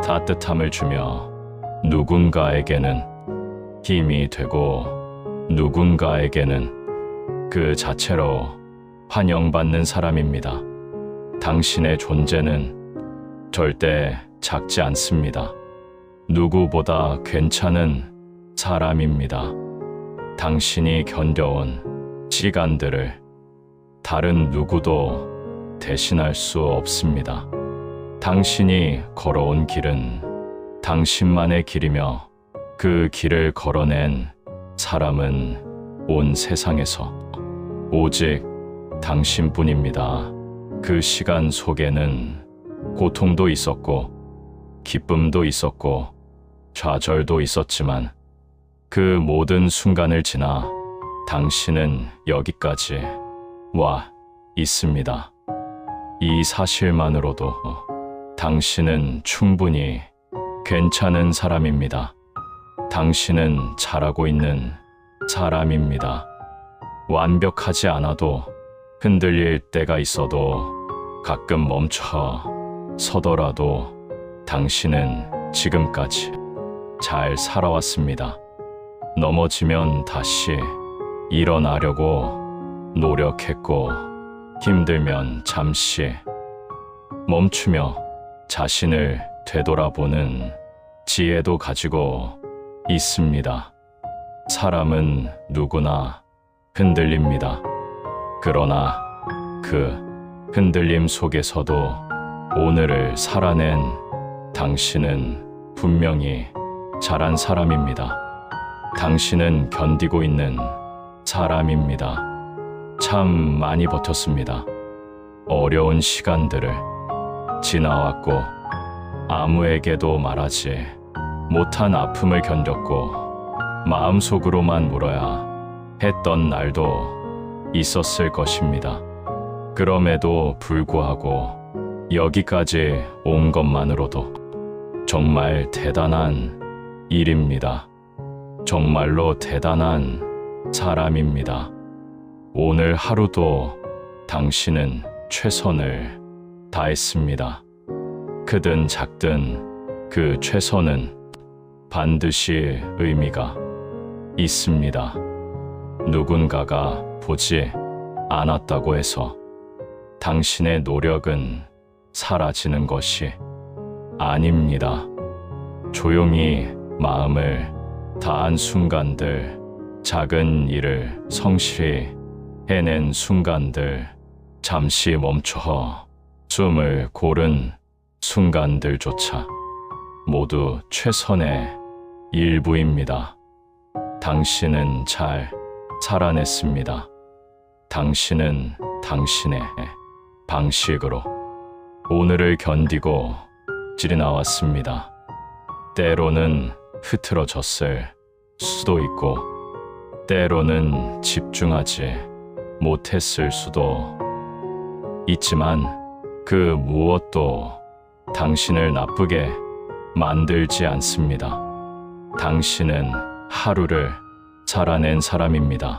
A: 따뜻함을 주며 누군가에게는 힘이 되고 누군가에게는 그 자체로 환영받는 사람입니다. 당신의 존재는 절대 작지 않습니다. 누구보다 괜찮은 사람입니다. 당신이 견뎌온 시간들을 다른 누구도 대신할 수 없습니다. 당신이 걸어온 길은 당신만의 길이며 그 길을 걸어낸 사람은 온 세상에서 오직 당신뿐입니다. 그 시간 속에는 고통도 있었고 기쁨도 있었고 좌절도 있었지만 그 모든 순간을 지나 당신은 여기까지 와 있습니다. 이 사실만으로도 당신은 충분히 괜찮은 사람입니다. 당신은 잘하고 있는 사람입니다. 완벽하지 않아도, 흔들릴 때가 있어도, 가끔 멈춰 서더라도 당신은 지금까지 잘 살아왔습니다. 넘어지면 다시 일어나려고 노력했고, 힘들면 잠시 멈추며 자신을 되돌아보는 지혜도 가지고 있습니다. 사람은 누구나 흔들립니다. 그러나 그 흔들림 속에서도 오늘을 살아낸 당신은 분명히 잘한 사람입니다. 당신은 견디고 있는 사람입니다. 참 많이 버텼습니다. 어려운 시간들을 지나왔고 아무에게도 말하지 못한 아픔을 견뎠고 마음속으로만 물어야 했던 날도 있었을 것입니다. 그럼에도 불구하고 여기까지 온 것만으로도 정말 대단한 일입니다. 정말로 대단한 사람입니다. 오늘 하루도 당신은 최선을 다했습니다. 크든 작든 그 최선은 반드시 의미가 있습니다. 누군가가 보지 않았다고 해서 당신의 노력은 사라지는 것이 아닙니다. 조용히 마음을 다한 순간들, 작은 일을 성실히 해낸 순간들, 잠시 멈춰 숨을 고른 순간들조차 모두 최선의 일부입니다. 당신은 잘 살아냈습니다. 당신은 당신의 방식으로 오늘을 견디고 지나왔습니다. 때로는 흐트러졌을 수도 있고, 때로는 집중하지 못했을 수도 있지만 그 무엇도 당신을 나쁘게 만들지 않습니다. 당신은 하루를 살아낸 사람입니다.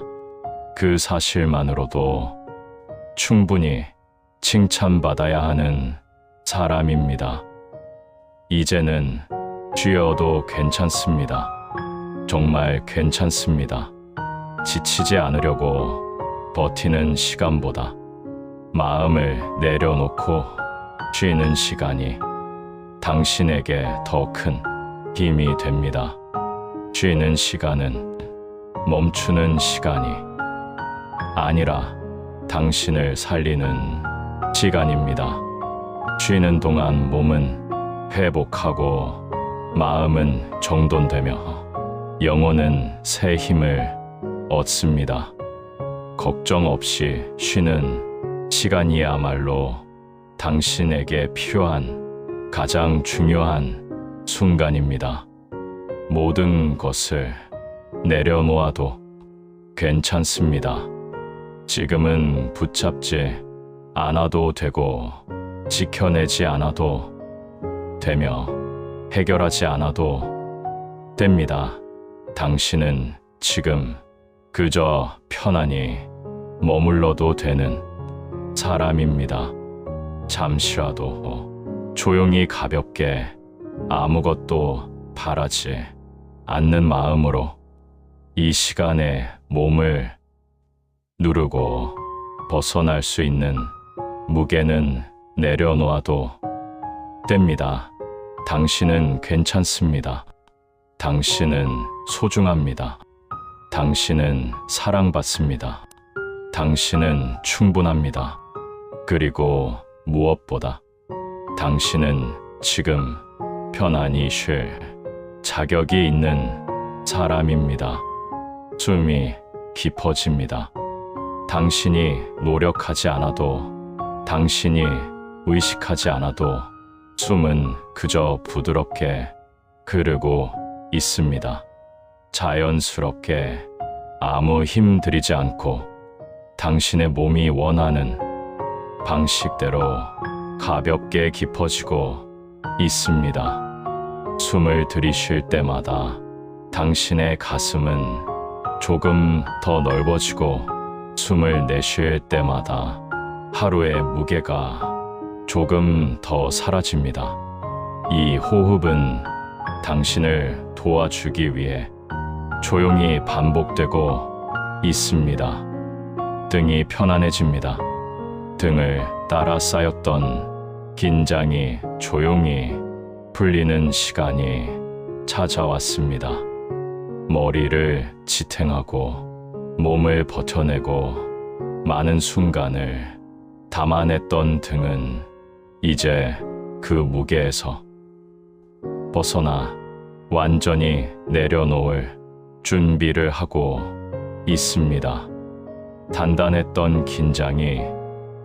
A: 그 사실만으로도 충분히 칭찬받아야 하는 사람입니다. 이제는 쉬어도 괜찮습니다. 정말 괜찮습니다. 지치지 않으려고 버티는 시간보다 마음을 내려놓고 쉬는 시간이 당신에게 더 큰 힘이 됩니다. 쉬는 시간은 멈추는 시간이 아니라 당신을 살리는 시간입니다. 쉬는 동안 몸은 회복하고 마음은 정돈되며 영혼은 새 힘을 얻습니다. 걱정 없이 쉬는 시간이야말로 당신에게 필요한 가장 중요한 순간입니다. 모든 것을 내려놓아도 괜찮습니다. 지금은 붙잡지 않아도 되고, 지켜내지 않아도 되며, 해결하지 않아도 됩니다. 당신은 지금 그저 편안히 머물러도 되는 사람입니다. 잠시라도 조용히 가볍게 아무것도 바라지 않는 마음으로 이 시간에 몸을 누르고 벗어날 수 있는 무게는 내려놓아도 됩니다. 당신은 괜찮습니다. 당신은 소중합니다. 당신은 사랑받습니다. 당신은 충분합니다. 그리고 무엇보다 당신은 지금 편안히 쉴 자격이 있는 사람입니다. 숨이 깊어집니다. 당신이 노력하지 않아도, 당신이 의식하지 않아도 숨은 그저 부드럽게 흐르고 있습니다. 자연스럽게 아무 힘 들이지 않고 당신의 몸이 원하는 방식대로 가볍게 깊어지고 있습니다. 숨을 들이쉴 때마다 당신의 가슴은 조금 더 넓어지고, 숨을 내쉴 때마다 하루의 무게가 조금 더 사라집니다. 이 호흡은 당신을 도와주기 위해 조용히 반복되고 있습니다. 등이 편안해집니다. 등을 따라 쌓였던 긴장이 조용히 풀리는 시간이 찾아왔습니다. 머리를 지탱하고 몸을 버텨내고 많은 순간을 담아냈던 등은 이제 그 무게에서 벗어나 완전히 내려놓을 준비를 하고 있습니다. 단단했던 긴장이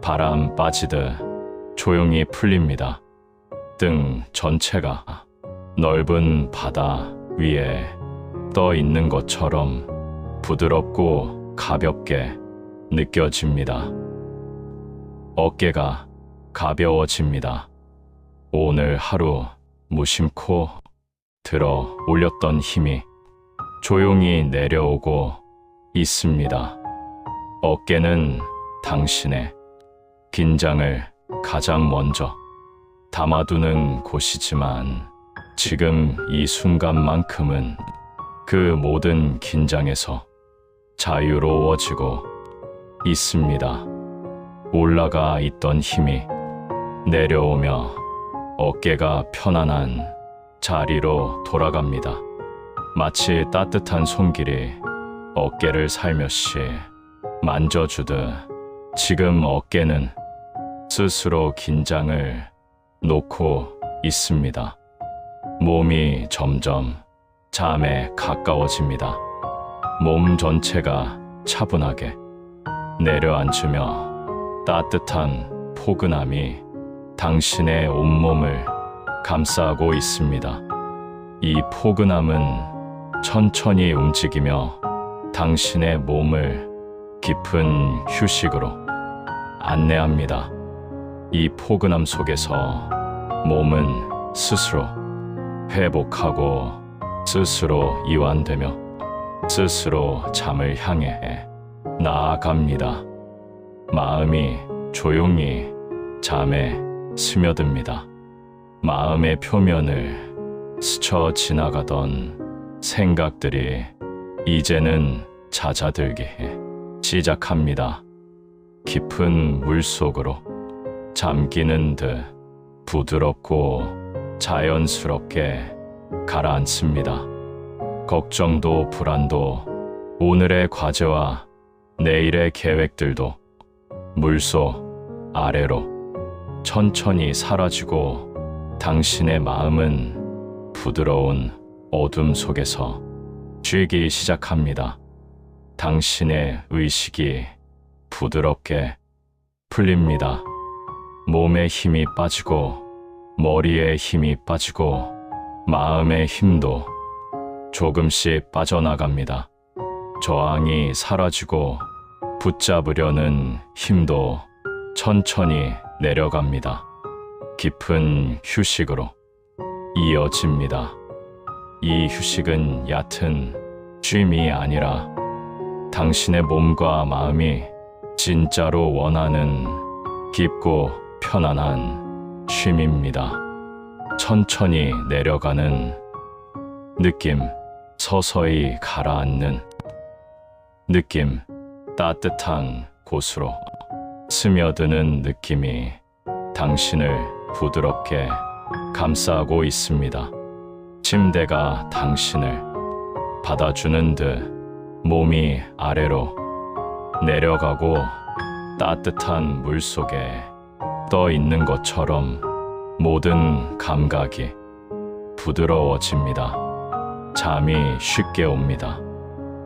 A: 바람 빠지듯 조용히 풀립니다. 등 전체가 넓은 바다 위에 떠 있는 것처럼 부드럽고 가볍게 느껴집니다. 어깨가 가벼워집니다. 오늘 하루 무심코 들어 올렸던 힘이 조용히 내려오고 있습니다. 어깨는 당신의 긴장을 가장 먼저 담아두는 곳이지만 지금 이 순간만큼은 그 모든 긴장에서 자유로워지고 있습니다. 올라가 있던 힘이 내려오며 어깨가 편안한 자리로 돌아갑니다. 마치 따뜻한 손길이 어깨를 살며시 만져주듯 지금 어깨는 스스로 긴장을 놓고 있습니다. 몸이 점점 잠에 가까워집니다. 몸 전체가 차분하게 내려앉으며 따뜻한 포근함이 당신의 온몸을 감싸고 있습니다. 이 포근함은 천천히 움직이며 당신의 몸을 깊은 휴식으로 안내합니다. 이 포근함 속에서 몸은 스스로 회복하고 스스로 이완되며 스스로 잠을 향해 나아갑니다. 마음이 조용히 잠에 스며듭니다. 마음의 표면을 스쳐 지나가던 생각들이 이제는 잦아들기 시작합니다. 깊은 물속으로 잠기는 듯 부드럽고 자연스럽게 가라앉습니다. 걱정도 불안도 오늘의 과제와 내일의 계획들도 물속 아래로 천천히 사라지고 당신의 마음은 부드러운 어둠 속에서 쉬기 시작합니다. 당신의 의식이 부드럽게 풀립니다. 몸에 힘이 빠지고 머리에 힘이 빠지고 마음의 힘도 조금씩 빠져나갑니다. 저항이 사라지고 붙잡으려는 힘도 천천히 내려갑니다. 깊은 휴식으로 이어집니다. 이 휴식은 얕은 쉼이 아니라 당신의 몸과 마음이 진짜로 원하는 깊고 편안한 쉼입니다. 천천히 내려가는 느낌, 서서히 가라앉는 느낌, 따뜻한 곳으로 스며드는 느낌이 당신을 부드럽게 감싸고 있습니다. 침대가 당신을 받아주는 듯 몸이 아래로 내려가고 따뜻한 물 속에 떠 있는 것처럼 모든 감각이 부드러워집니다. 잠이 쉽게 옵니다.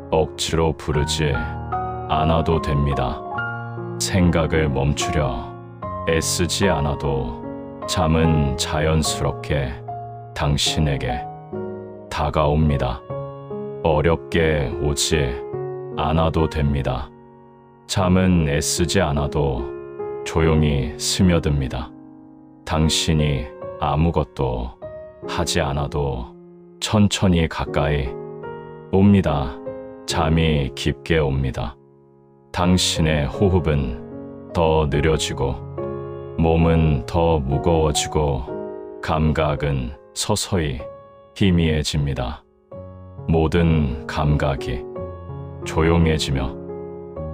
A: 억지로 부르지 않아도 됩니다. 생각을 멈추려 애쓰지 않아도 잠은 자연스럽게 당신에게 다가옵니다. 어렵게 오지 않아도 됩니다. 잠은 애쓰지 않아도 조용히 스며듭니다. 당신이 아무것도 하지 않아도 천천히 가까이 옵니다. 잠이 깊게 옵니다. 당신의 호흡은 더 느려지고 몸은 더 무거워지고 감각은 서서히 희미해집니다. 모든 감각이 조용해지며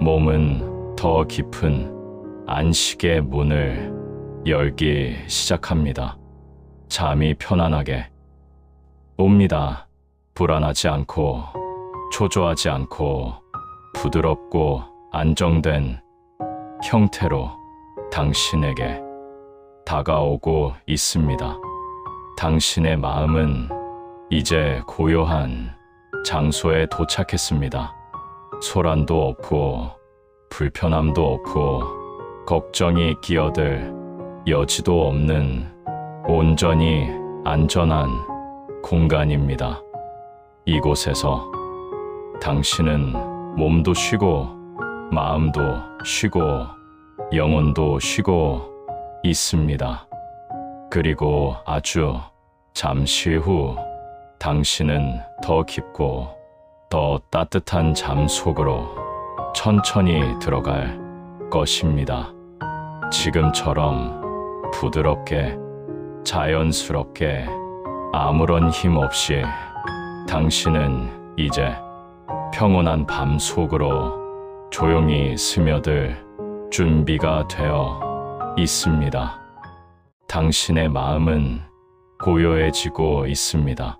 A: 몸은 더 깊은 안식의 문을 열기 시작합니다. 잠이 편안하게 옵니다. 불안하지 않고 초조하지 않고 부드럽고 안정된 형태로 당신에게 다가오고 있습니다. 당신의 마음은 이제 고요한 장소에 도착했습니다. 소란도 없고 불편함도 없고 걱정이 끼어들 여지도 없는 온전히 안전한 공간입니다. 이곳에서 당신은 몸도 쉬고 마음도 쉬고 영혼도 쉬고 있습니다. 그리고 아주 잠시 후 당신은 더 깊고 더 따뜻한 잠 속으로 천천히 들어갈 것입니다. 지금처럼 부드럽게 자연스럽게 아무런 힘 없이 당신은 이제 평온한 밤 속으로 조용히 스며들 준비가 되어 있습니다. 당신의 마음은 고요해지고 있습니다.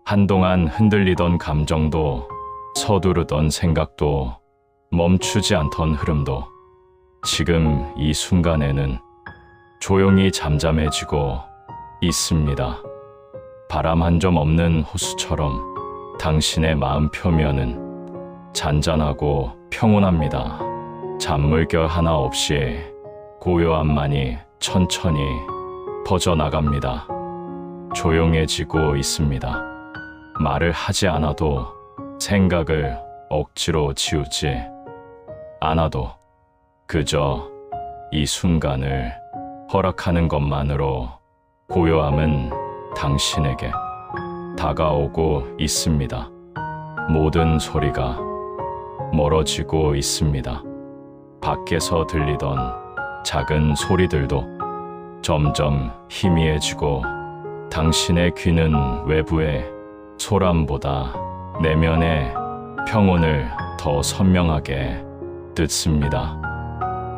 A: 한동안 흔들리던 감정도 서두르던 생각도 멈추지 않던 흐름도 지금 이 순간에는 조용히 잠잠해지고 있습니다. 바람 한 점 없는 호수처럼 당신의 마음 표면은 잔잔하고 평온합니다. 잔물결 하나 없이 고요함만이 천천히 퍼져나갑니다. 조용해지고 있습니다. 말을 하지 않아도 생각을 억지로 지우지 않아도 그저 이 순간을 허락하는 것만으로 고요함은 당신에게 다가오고 있습니다. 모든 소리가 멀어지고 있습니다. 밖에서 들리던 작은 소리들도 점점 희미해지고 당신의 귀는 외부의 소란보다 내면의 평온을 더 선명하게 듣습니다.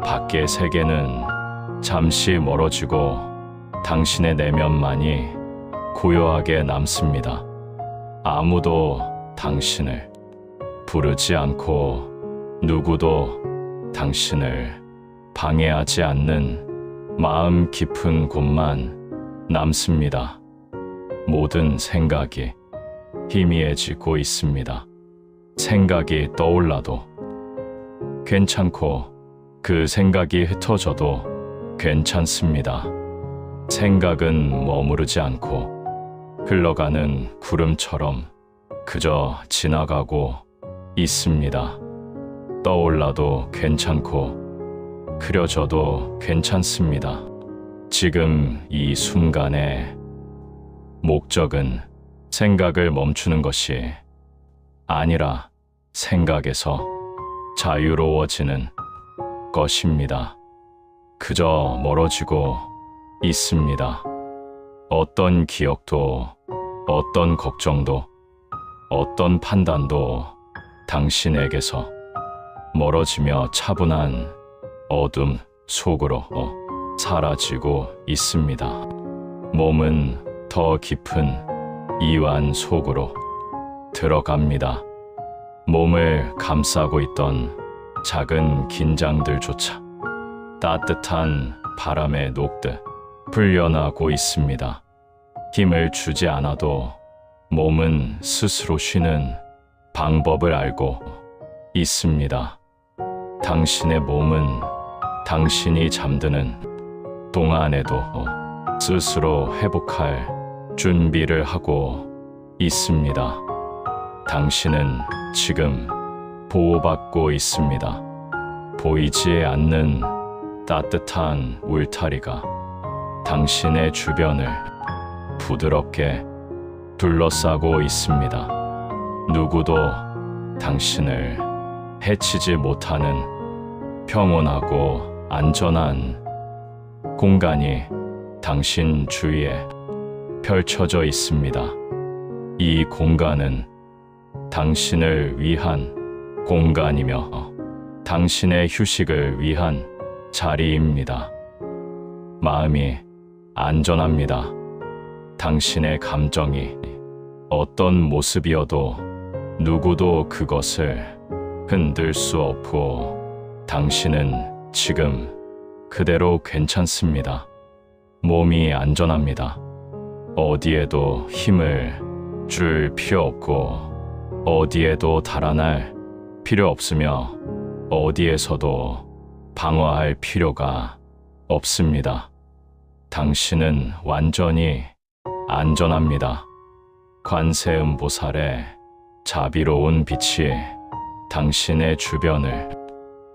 A: 밖의 세계는 잠시 멀어지고 당신의 내면만이 고요하게 남습니다. 아무도 당신을 부르지 않고 누구도 당신을 방해하지 않는 마음 깊은 곳만 남습니다. 모든 생각이 희미해지고 있습니다. 생각이 떠올라도 괜찮고 그 생각이 흩어져도 괜찮습니다. 생각은 머무르지 않고 흘러가는 구름처럼 그저 지나가고 있습니다. 떠올라도 괜찮고 그려져도 괜찮습니다. 지금 이 순간의 목적은 생각을 멈추는 것이 아니라 생각에서 자유로워지는 것입니다. 그저 멀어지고 있습니다. 어떤 기억도, 어떤 걱정도, 어떤 판단도 당신에게서 멀어지며 차분한 어둠 속으로 사라지고 있습니다. 몸은 더 깊은 이완 속으로 들어갑니다. 몸을 감싸고 있던 작은 긴장들조차 따뜻한 바람에 녹듯 풀려나고 있습니다. 힘을 주지 않아도 몸은 스스로 쉬는 방법을 알고 있습니다. 당신의 몸은 당신이 잠드는 동안에도 스스로 회복할 준비를 하고 있습니다. 당신은 지금 보호받고 있습니다. 보이지 않는 따뜻한 울타리가 당신의 주변을 부드럽게 둘러싸고 있습니다. 누구도 당신을 해치지 못하는 평온하고 안전한 공간이 당신 주위에 펼쳐져 있습니다. 이 공간은 당신을 위한 공간이며 당신의 휴식을 위한 자리입니다. 마음이 안전합니다. 당신의 감정이 어떤 모습이어도 누구도 그것을 흔들 수 없고 당신은 지금 그대로 괜찮습니다. 몸이 안전합니다. 어디에도 힘을 줄 필요 없고 어디에도 달아날 필요 없으며 어디에서도 방어할 필요가 없습니다. 당신은 완전히 안전합니다. 관세음보살의 자비로운 빛이 당신의 주변을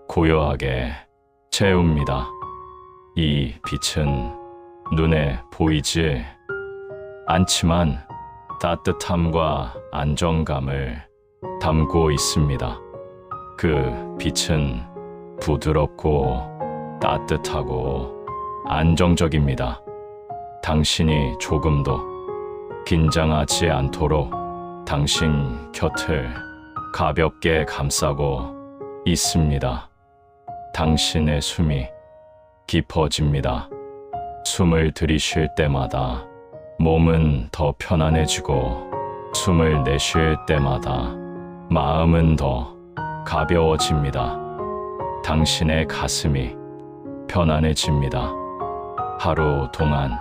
A: 고요하게 채웁니다. 이 빛은 눈에 보이지 않지만 따뜻함과 안정감을 담고 있습니다. 그 빛은 부드럽고 따뜻하고 안정적입니다. 당신이 조금도 긴장하지 않도록 당신 곁을 가볍게 감싸고 있습니다. 당신의 숨이 깊어집니다. 숨을 들이쉴 때마다 몸은 더 편안해지고 숨을 내쉴 때마다 마음은 더 가벼워집니다. 당신의 가슴이 편안해집니다. 하루 동안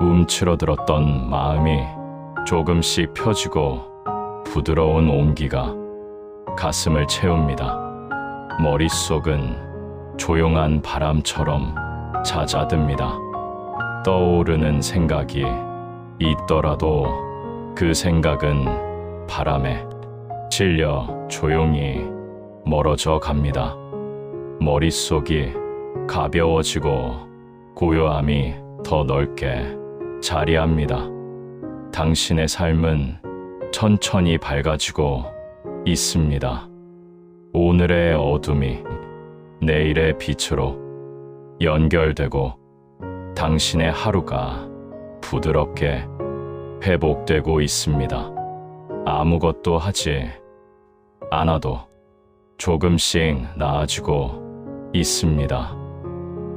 A: 움츠러들었던 마음이 조금씩 펴지고 부드러운 온기가 가슴을 채웁니다. 머릿속은 조용한 바람처럼 잦아듭니다. 떠오르는 생각이 있더라도 그 생각은 바람에 질려 조용히 멀어져 갑니다. 머릿속이 가벼워지고 고요함이 더 넓게 자리합니다. 당신의 삶은 천천히 밝아지고 있습니다. 오늘의 어둠이 내일의 빛으로 연결되고 당신의 하루가 부드럽게 회복되고 있습니다. 아무것도 하지 않아도 조금씩 나아지고 있습니다.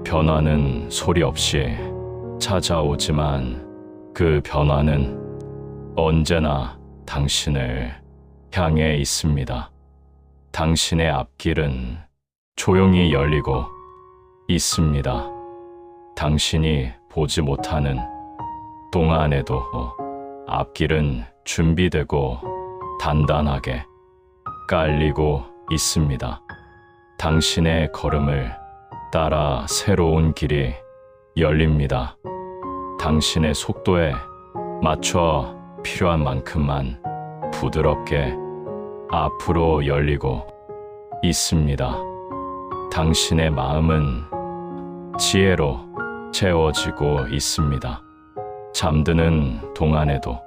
A: 변화는 소리 없이 찾아오지만 그 변화는 언제나 당신을 향해 있습니다. 당신의 앞길은 조용히 열리고 있습니다. 당신이 보지 못하는 동안에도 앞길은 준비되고 단단하게 깔리고 있습니다. 당신의 걸음을 따라 새로운 길이 열립니다. 당신의 속도에 맞춰 필요한 만큼만 부드럽게 앞으로 열리고 있습니다. 당신의 마음은 지혜로 채워지고 있습니다. 잠드는 동안에도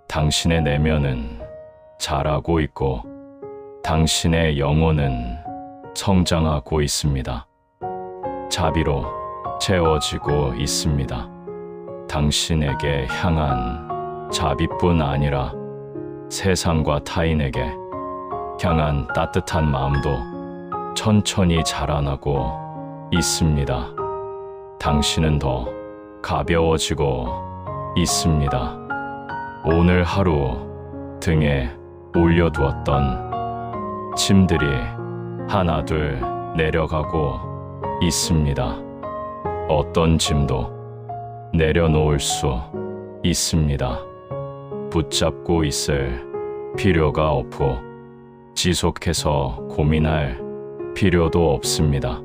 A: 당신의 내면은 자라고 있고 당신의 영혼은 성장하고 있습니다. 자비로 채워지고 있습니다. 당신에게 향한 자비뿐 아니라 세상과 타인에게 향한 따뜻한 마음도 천천히 자라나고 있습니다. 당신은 더 가벼워지고 있습니다. 오늘 하루 등에 올려두었던 짐들이 하나 둘 내려가고 있습니다. 어떤 짐도 내려놓을 수 있습니다. 붙잡고 있을 필요가 없고 지속해서 고민할 필요도 없습니다.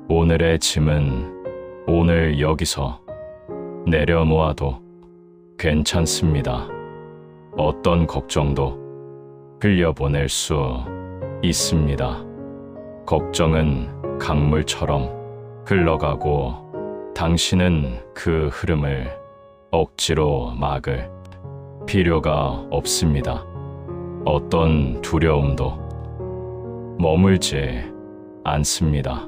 A: 오늘의 짐은 오늘 여기서 내려놓아도 괜찮습니다. 어떤 걱정도 흘려보낼 수 있습니다. 걱정은 강물처럼 흘러가고 당신은 그 흐름을 억지로 막을 필요가 없습니다. 어떤 두려움도 머물지 않습니다.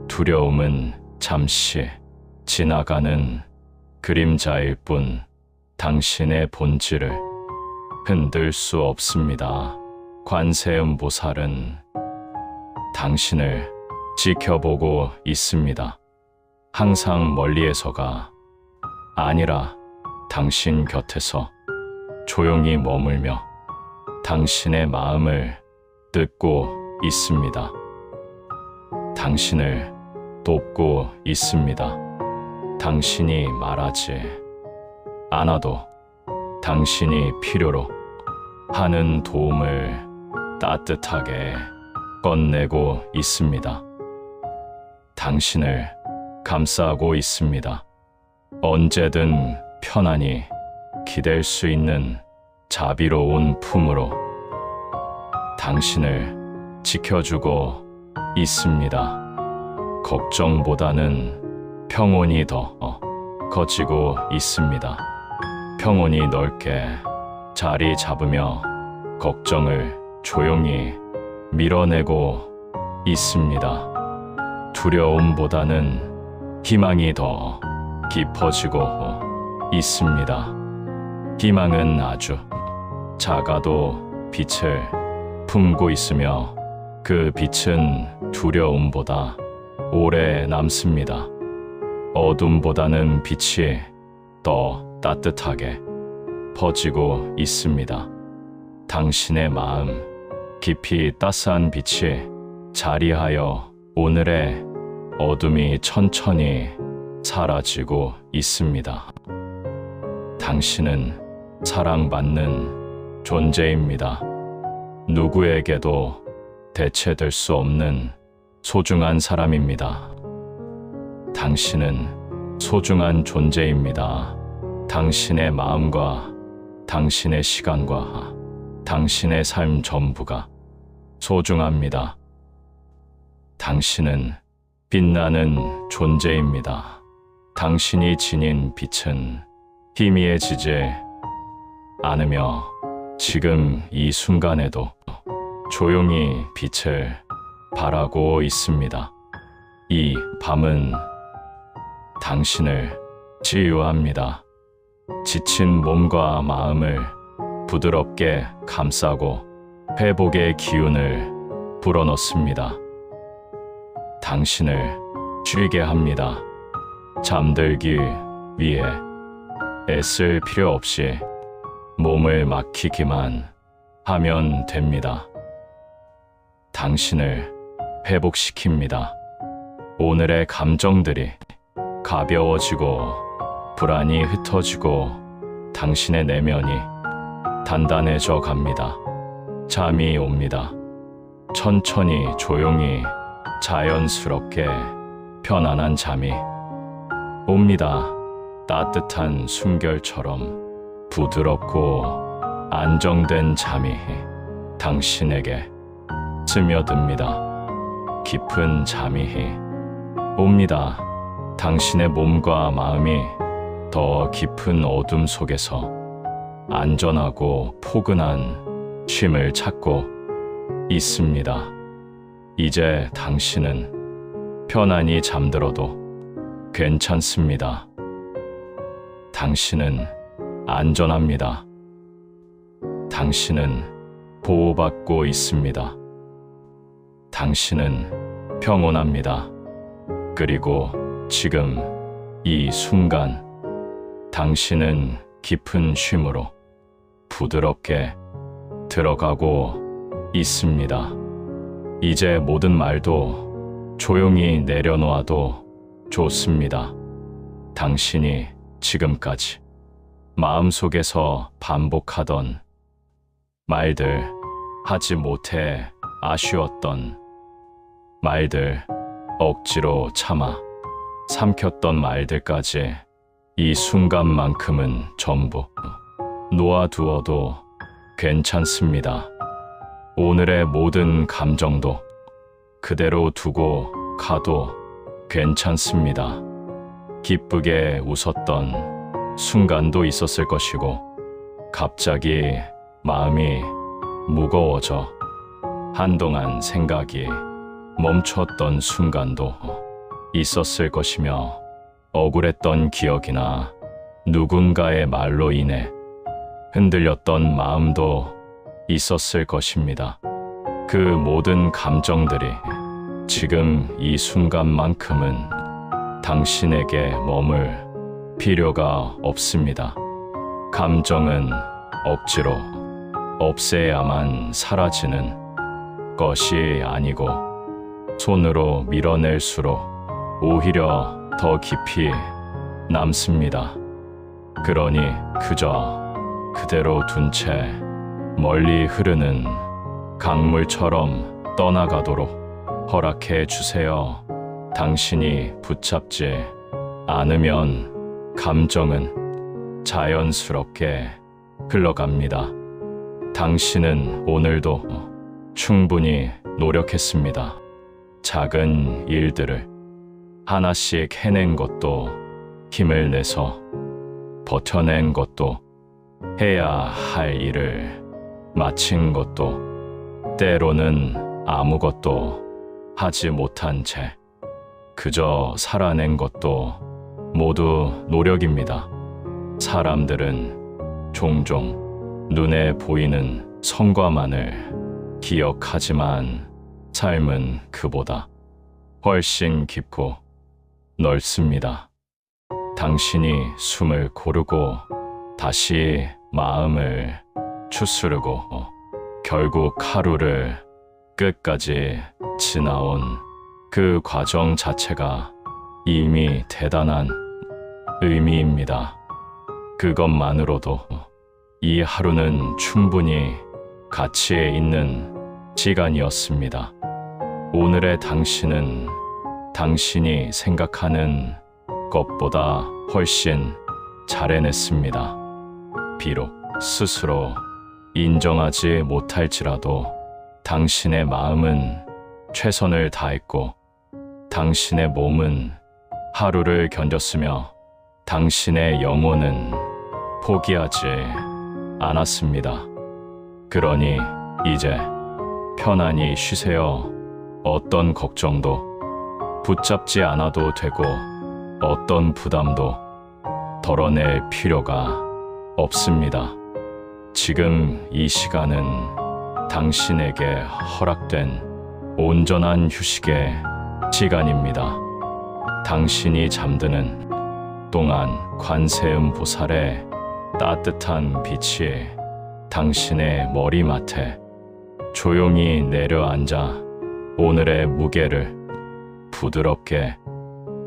A: 두려움은 잠시 지나가는 그림자일 뿐 당신의 본질을 흔들 수 없습니다. 관세음보살은 당신을 지켜보고 있습니다. 항상 멀리에서가 아니라 당신 곁에서 조용히 머물며 당신의 마음을 듣고 있습니다. 당신을 돕고 있습니다. 당신이 말하지 않아도 당신이 필요로 하는 도움을 따뜻하게 건네고 있습니다. 당신을 감싸고 있습니다. 언제든 편안히 기댈 수 있는 자비로운 품으로 당신을 지켜주고 있습니다. 걱정보다는 평온이 더 커지고 있습니다. 평온이 넓게 자리 잡으며 걱정을 조용히 밀어내고 있습니다. 두려움보다는 희망이 더 깊어지고 있습니다. 희망은 아주 작아도 빛을 품고 있으며 그 빛은 두려움보다 오래 남습니다. 어둠보다는 빛이 더 따뜻하게 퍼지고 있습니다. 당신의 마음 깊이 따스한 빛이 자리하여 오늘의 어둠이 천천히 사라지고 있습니다. 당신은 사랑받는 존재입니다. 누구에게도 대체될 수 없는 소중한 사람입니다. 당신은 소중한 존재입니다. 당신의 마음과 당신의 시간과 당신의 삶 전부가 소중합니다. 당신은 빛나는 존재입니다. 당신이 지닌 빛은 희미해지지 않으며 지금 이 순간에도 조용히 빛을 발하고 있습니다. 이 밤은 당신을 치유합니다. 지친 몸과 마음을 부드럽게 감싸고 회복의 기운을 불어넣습니다. 당신을 쉬게 합니다. 잠들기 위해 애쓸 필요 없이 몸을 맡기기만 하면 됩니다. 당신을 회복시킵니다. 오늘의 감정들이 가벼워지고 불안이 흩어지고 당신의 내면이 단단해져 갑니다. 잠이 옵니다. 천천히 조용히 자연스럽게 편안한 잠이 옵니다. 따뜻한 숨결처럼 부드럽고 안정된 잠이 당신에게 스며듭니다. 깊은 잠이 옵니다. 당신의 몸과 마음이 더 깊은 어둠 속에서 안전하고 포근한 쉼을 찾고 있습니다. 이제 당신은 편안히 잠들어도 괜찮습니다. 당신은 안전합니다. 당신은 보호받고 있습니다. 당신은 평온합니다. 그리고 지금 이 순간 당신은 깊은 쉼으로 부드럽게 들어가고 있습니다. 이제 모든 말도 조용히 내려놓아도 좋습니다. 당신이 지금까지 마음속에서 반복하던 말들, 하지 못해 아쉬웠던 말들, 억지로 참아 삼켰던 말들까지 이 순간만큼은 전부 놓아두어도 괜찮습니다. 오늘의 모든 감정도 그대로 두고 가도 괜찮습니다. 기쁘게 웃었던 순간도 있었을 것이고 갑자기 마음이 무거워져 한동안 생각이 멈췄던 순간도 있었을 것이며 억울했던 기억이나 누군가의 말로 인해 흔들렸던 마음도 있었을 것입니다. 그 모든 감정들이 지금 이 순간만큼은 당신에게 머물 필요가 없습니다. 감정은 억지로 없애야만 사라지는 것이 아니고 손으로 밀어낼수록 오히려 더 깊이 남습니다. 그러니 그저 그대로 둔 채 멀리 흐르는 강물처럼 떠나가도록 허락해 주세요. 당신이 붙잡지 않으면 감정은 자연스럽게 흘러갑니다. 당신은 오늘도 충분히 노력했습니다. 작은 일들을 하나씩 해낸 것도 힘을 내서 버텨낸 것도 해야 할 일을 마친 것도 때로는 아무것도 하지 못한 채 그저 살아낸 것도 모두 노력입니다. 사람들은 종종 눈에 보이는 성과만을 기억하지만 삶은 그보다 훨씬 깊고 넓습니다. 당신이 숨을 고르고 다시 마음을 추스르고 결국 하루를 끝까지 지나온 그 과정 자체가 이미 대단한 의미입니다. 그것만으로도 이 하루는 충분히 가치에 있는 시간이었습니다. 오늘의 당신은 당신이 생각하는 것보다 훨씬 잘 해냈습니다. 비록 스스로 인정하지 못할지라도 당신의 마음은 최선을 다했고 당신의 몸은 하루를 견뎠으며 당신의 영혼은 포기하지 않았습니다. 그러니 이제 편안히 쉬세요. 어떤 걱정도 붙잡지 않아도 되고 어떤 부담도 덜어낼 필요가 없습니다. 지금 이 시간은 당신에게 허락된 온전한 휴식의 시간입니다. 당신이 잠드는 동안 관세음 보살의 따뜻한 빛이 당신의 머리맡에 조용히 내려앉아 오늘의 무게를 부드럽게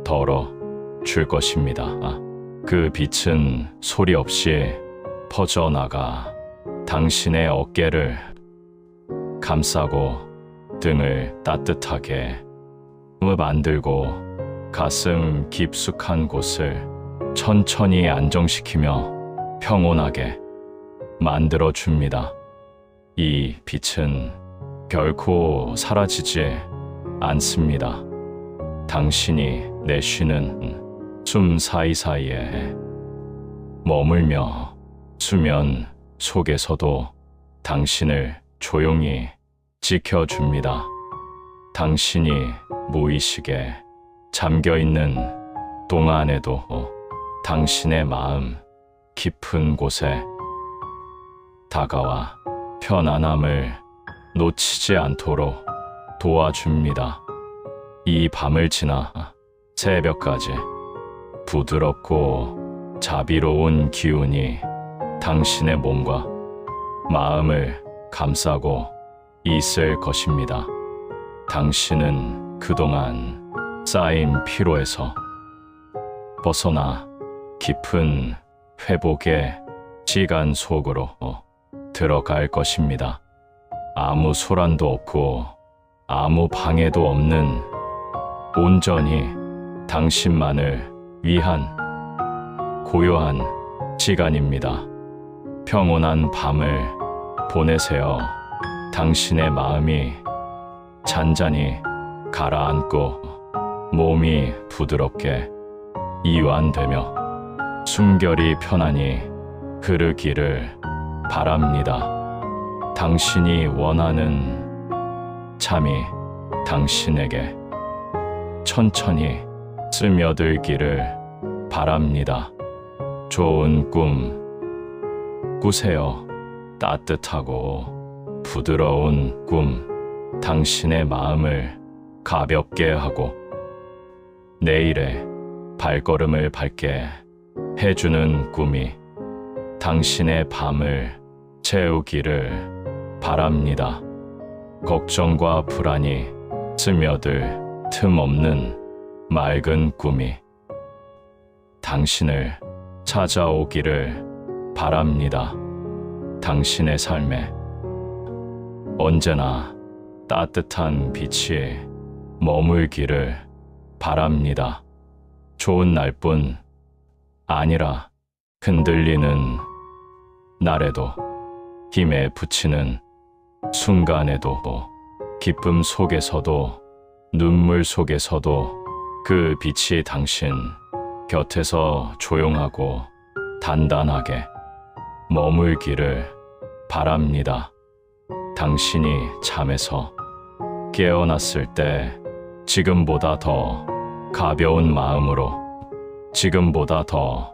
A: 덜어 줄 것입니다. 그 빛은 소리 없이 퍼져나가 당신의 어깨를 감싸고 등을 따뜻하게 만들고 가슴 깊숙한 곳을 천천히 안정시키며 평온하게 만들어줍니다. 이 빛은 결코 사라지지 않습니다. 당신이 내쉬는 숨 사이사이에 머물며 수면 속에서도 당신을 조용히 지켜줍니다. 당신이 무의식에 잠겨있는 동안에도 당신의 마음 깊은 곳에 다가와 편안함을 놓치지 않도록 도와줍니다. 이 밤을 지나 새벽까지 부드럽고 자비로운 기운이 당신의 몸과 마음을 감싸고 있을 것입니다. 당신은 그동안 쌓인 피로에서 벗어나 깊은 회복의 시간 속으로 들어갈 것입니다. 아무 소란도 없고 아무 방해도 없는 온전히 당신만을 위한 고요한 시간입니다. 평온한 밤을 보내세요. 당신의 마음이 잔잔히 가라앉고 몸이 부드럽게 이완되며 숨결이 편안히 흐르기를 바랍니다. 당신이 원하는 잠이 당신에게 천천히 스며들기를 바랍니다. 좋은 꿈 꾸세요. 따뜻하고 부드러운 꿈, 당신의 마음을 가볍게 하고 내일의 발걸음을 밝게 해주는 꿈이 당신의 밤을 채우기를 바랍니다. 걱정과 불안이 스며들 틈 없는 맑은 꿈이 당신을 찾아오기를 바랍니다. 당신의 삶에 언제나 따뜻한 빛이 머물기를 바랍니다. 좋은 날뿐 아니라 흔들리는 날에도 힘에 부치는 순간에도 기쁨 속에서도 눈물 속에서도 그 빛이 당신 곁에서 조용하고 단단하게 머물기를 바랍니다. 당신이 잠에서 깨어났을 때 지금보다 더 가벼운 마음으로, 지금보다 더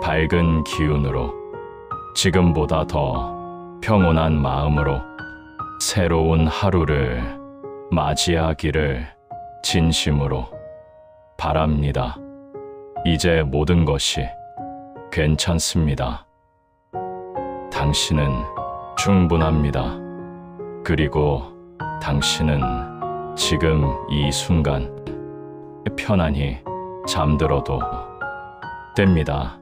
A: 밝은 기운으로, 지금보다 더 평온한 마음으로 새로운 하루를 맞이하기를 진심으로 바랍니다. 이제 모든 것이 괜찮습니다. 당신은 충분합니다. 그리고 당신은 지금 이 순간 편안히 잠들어도 됩니다.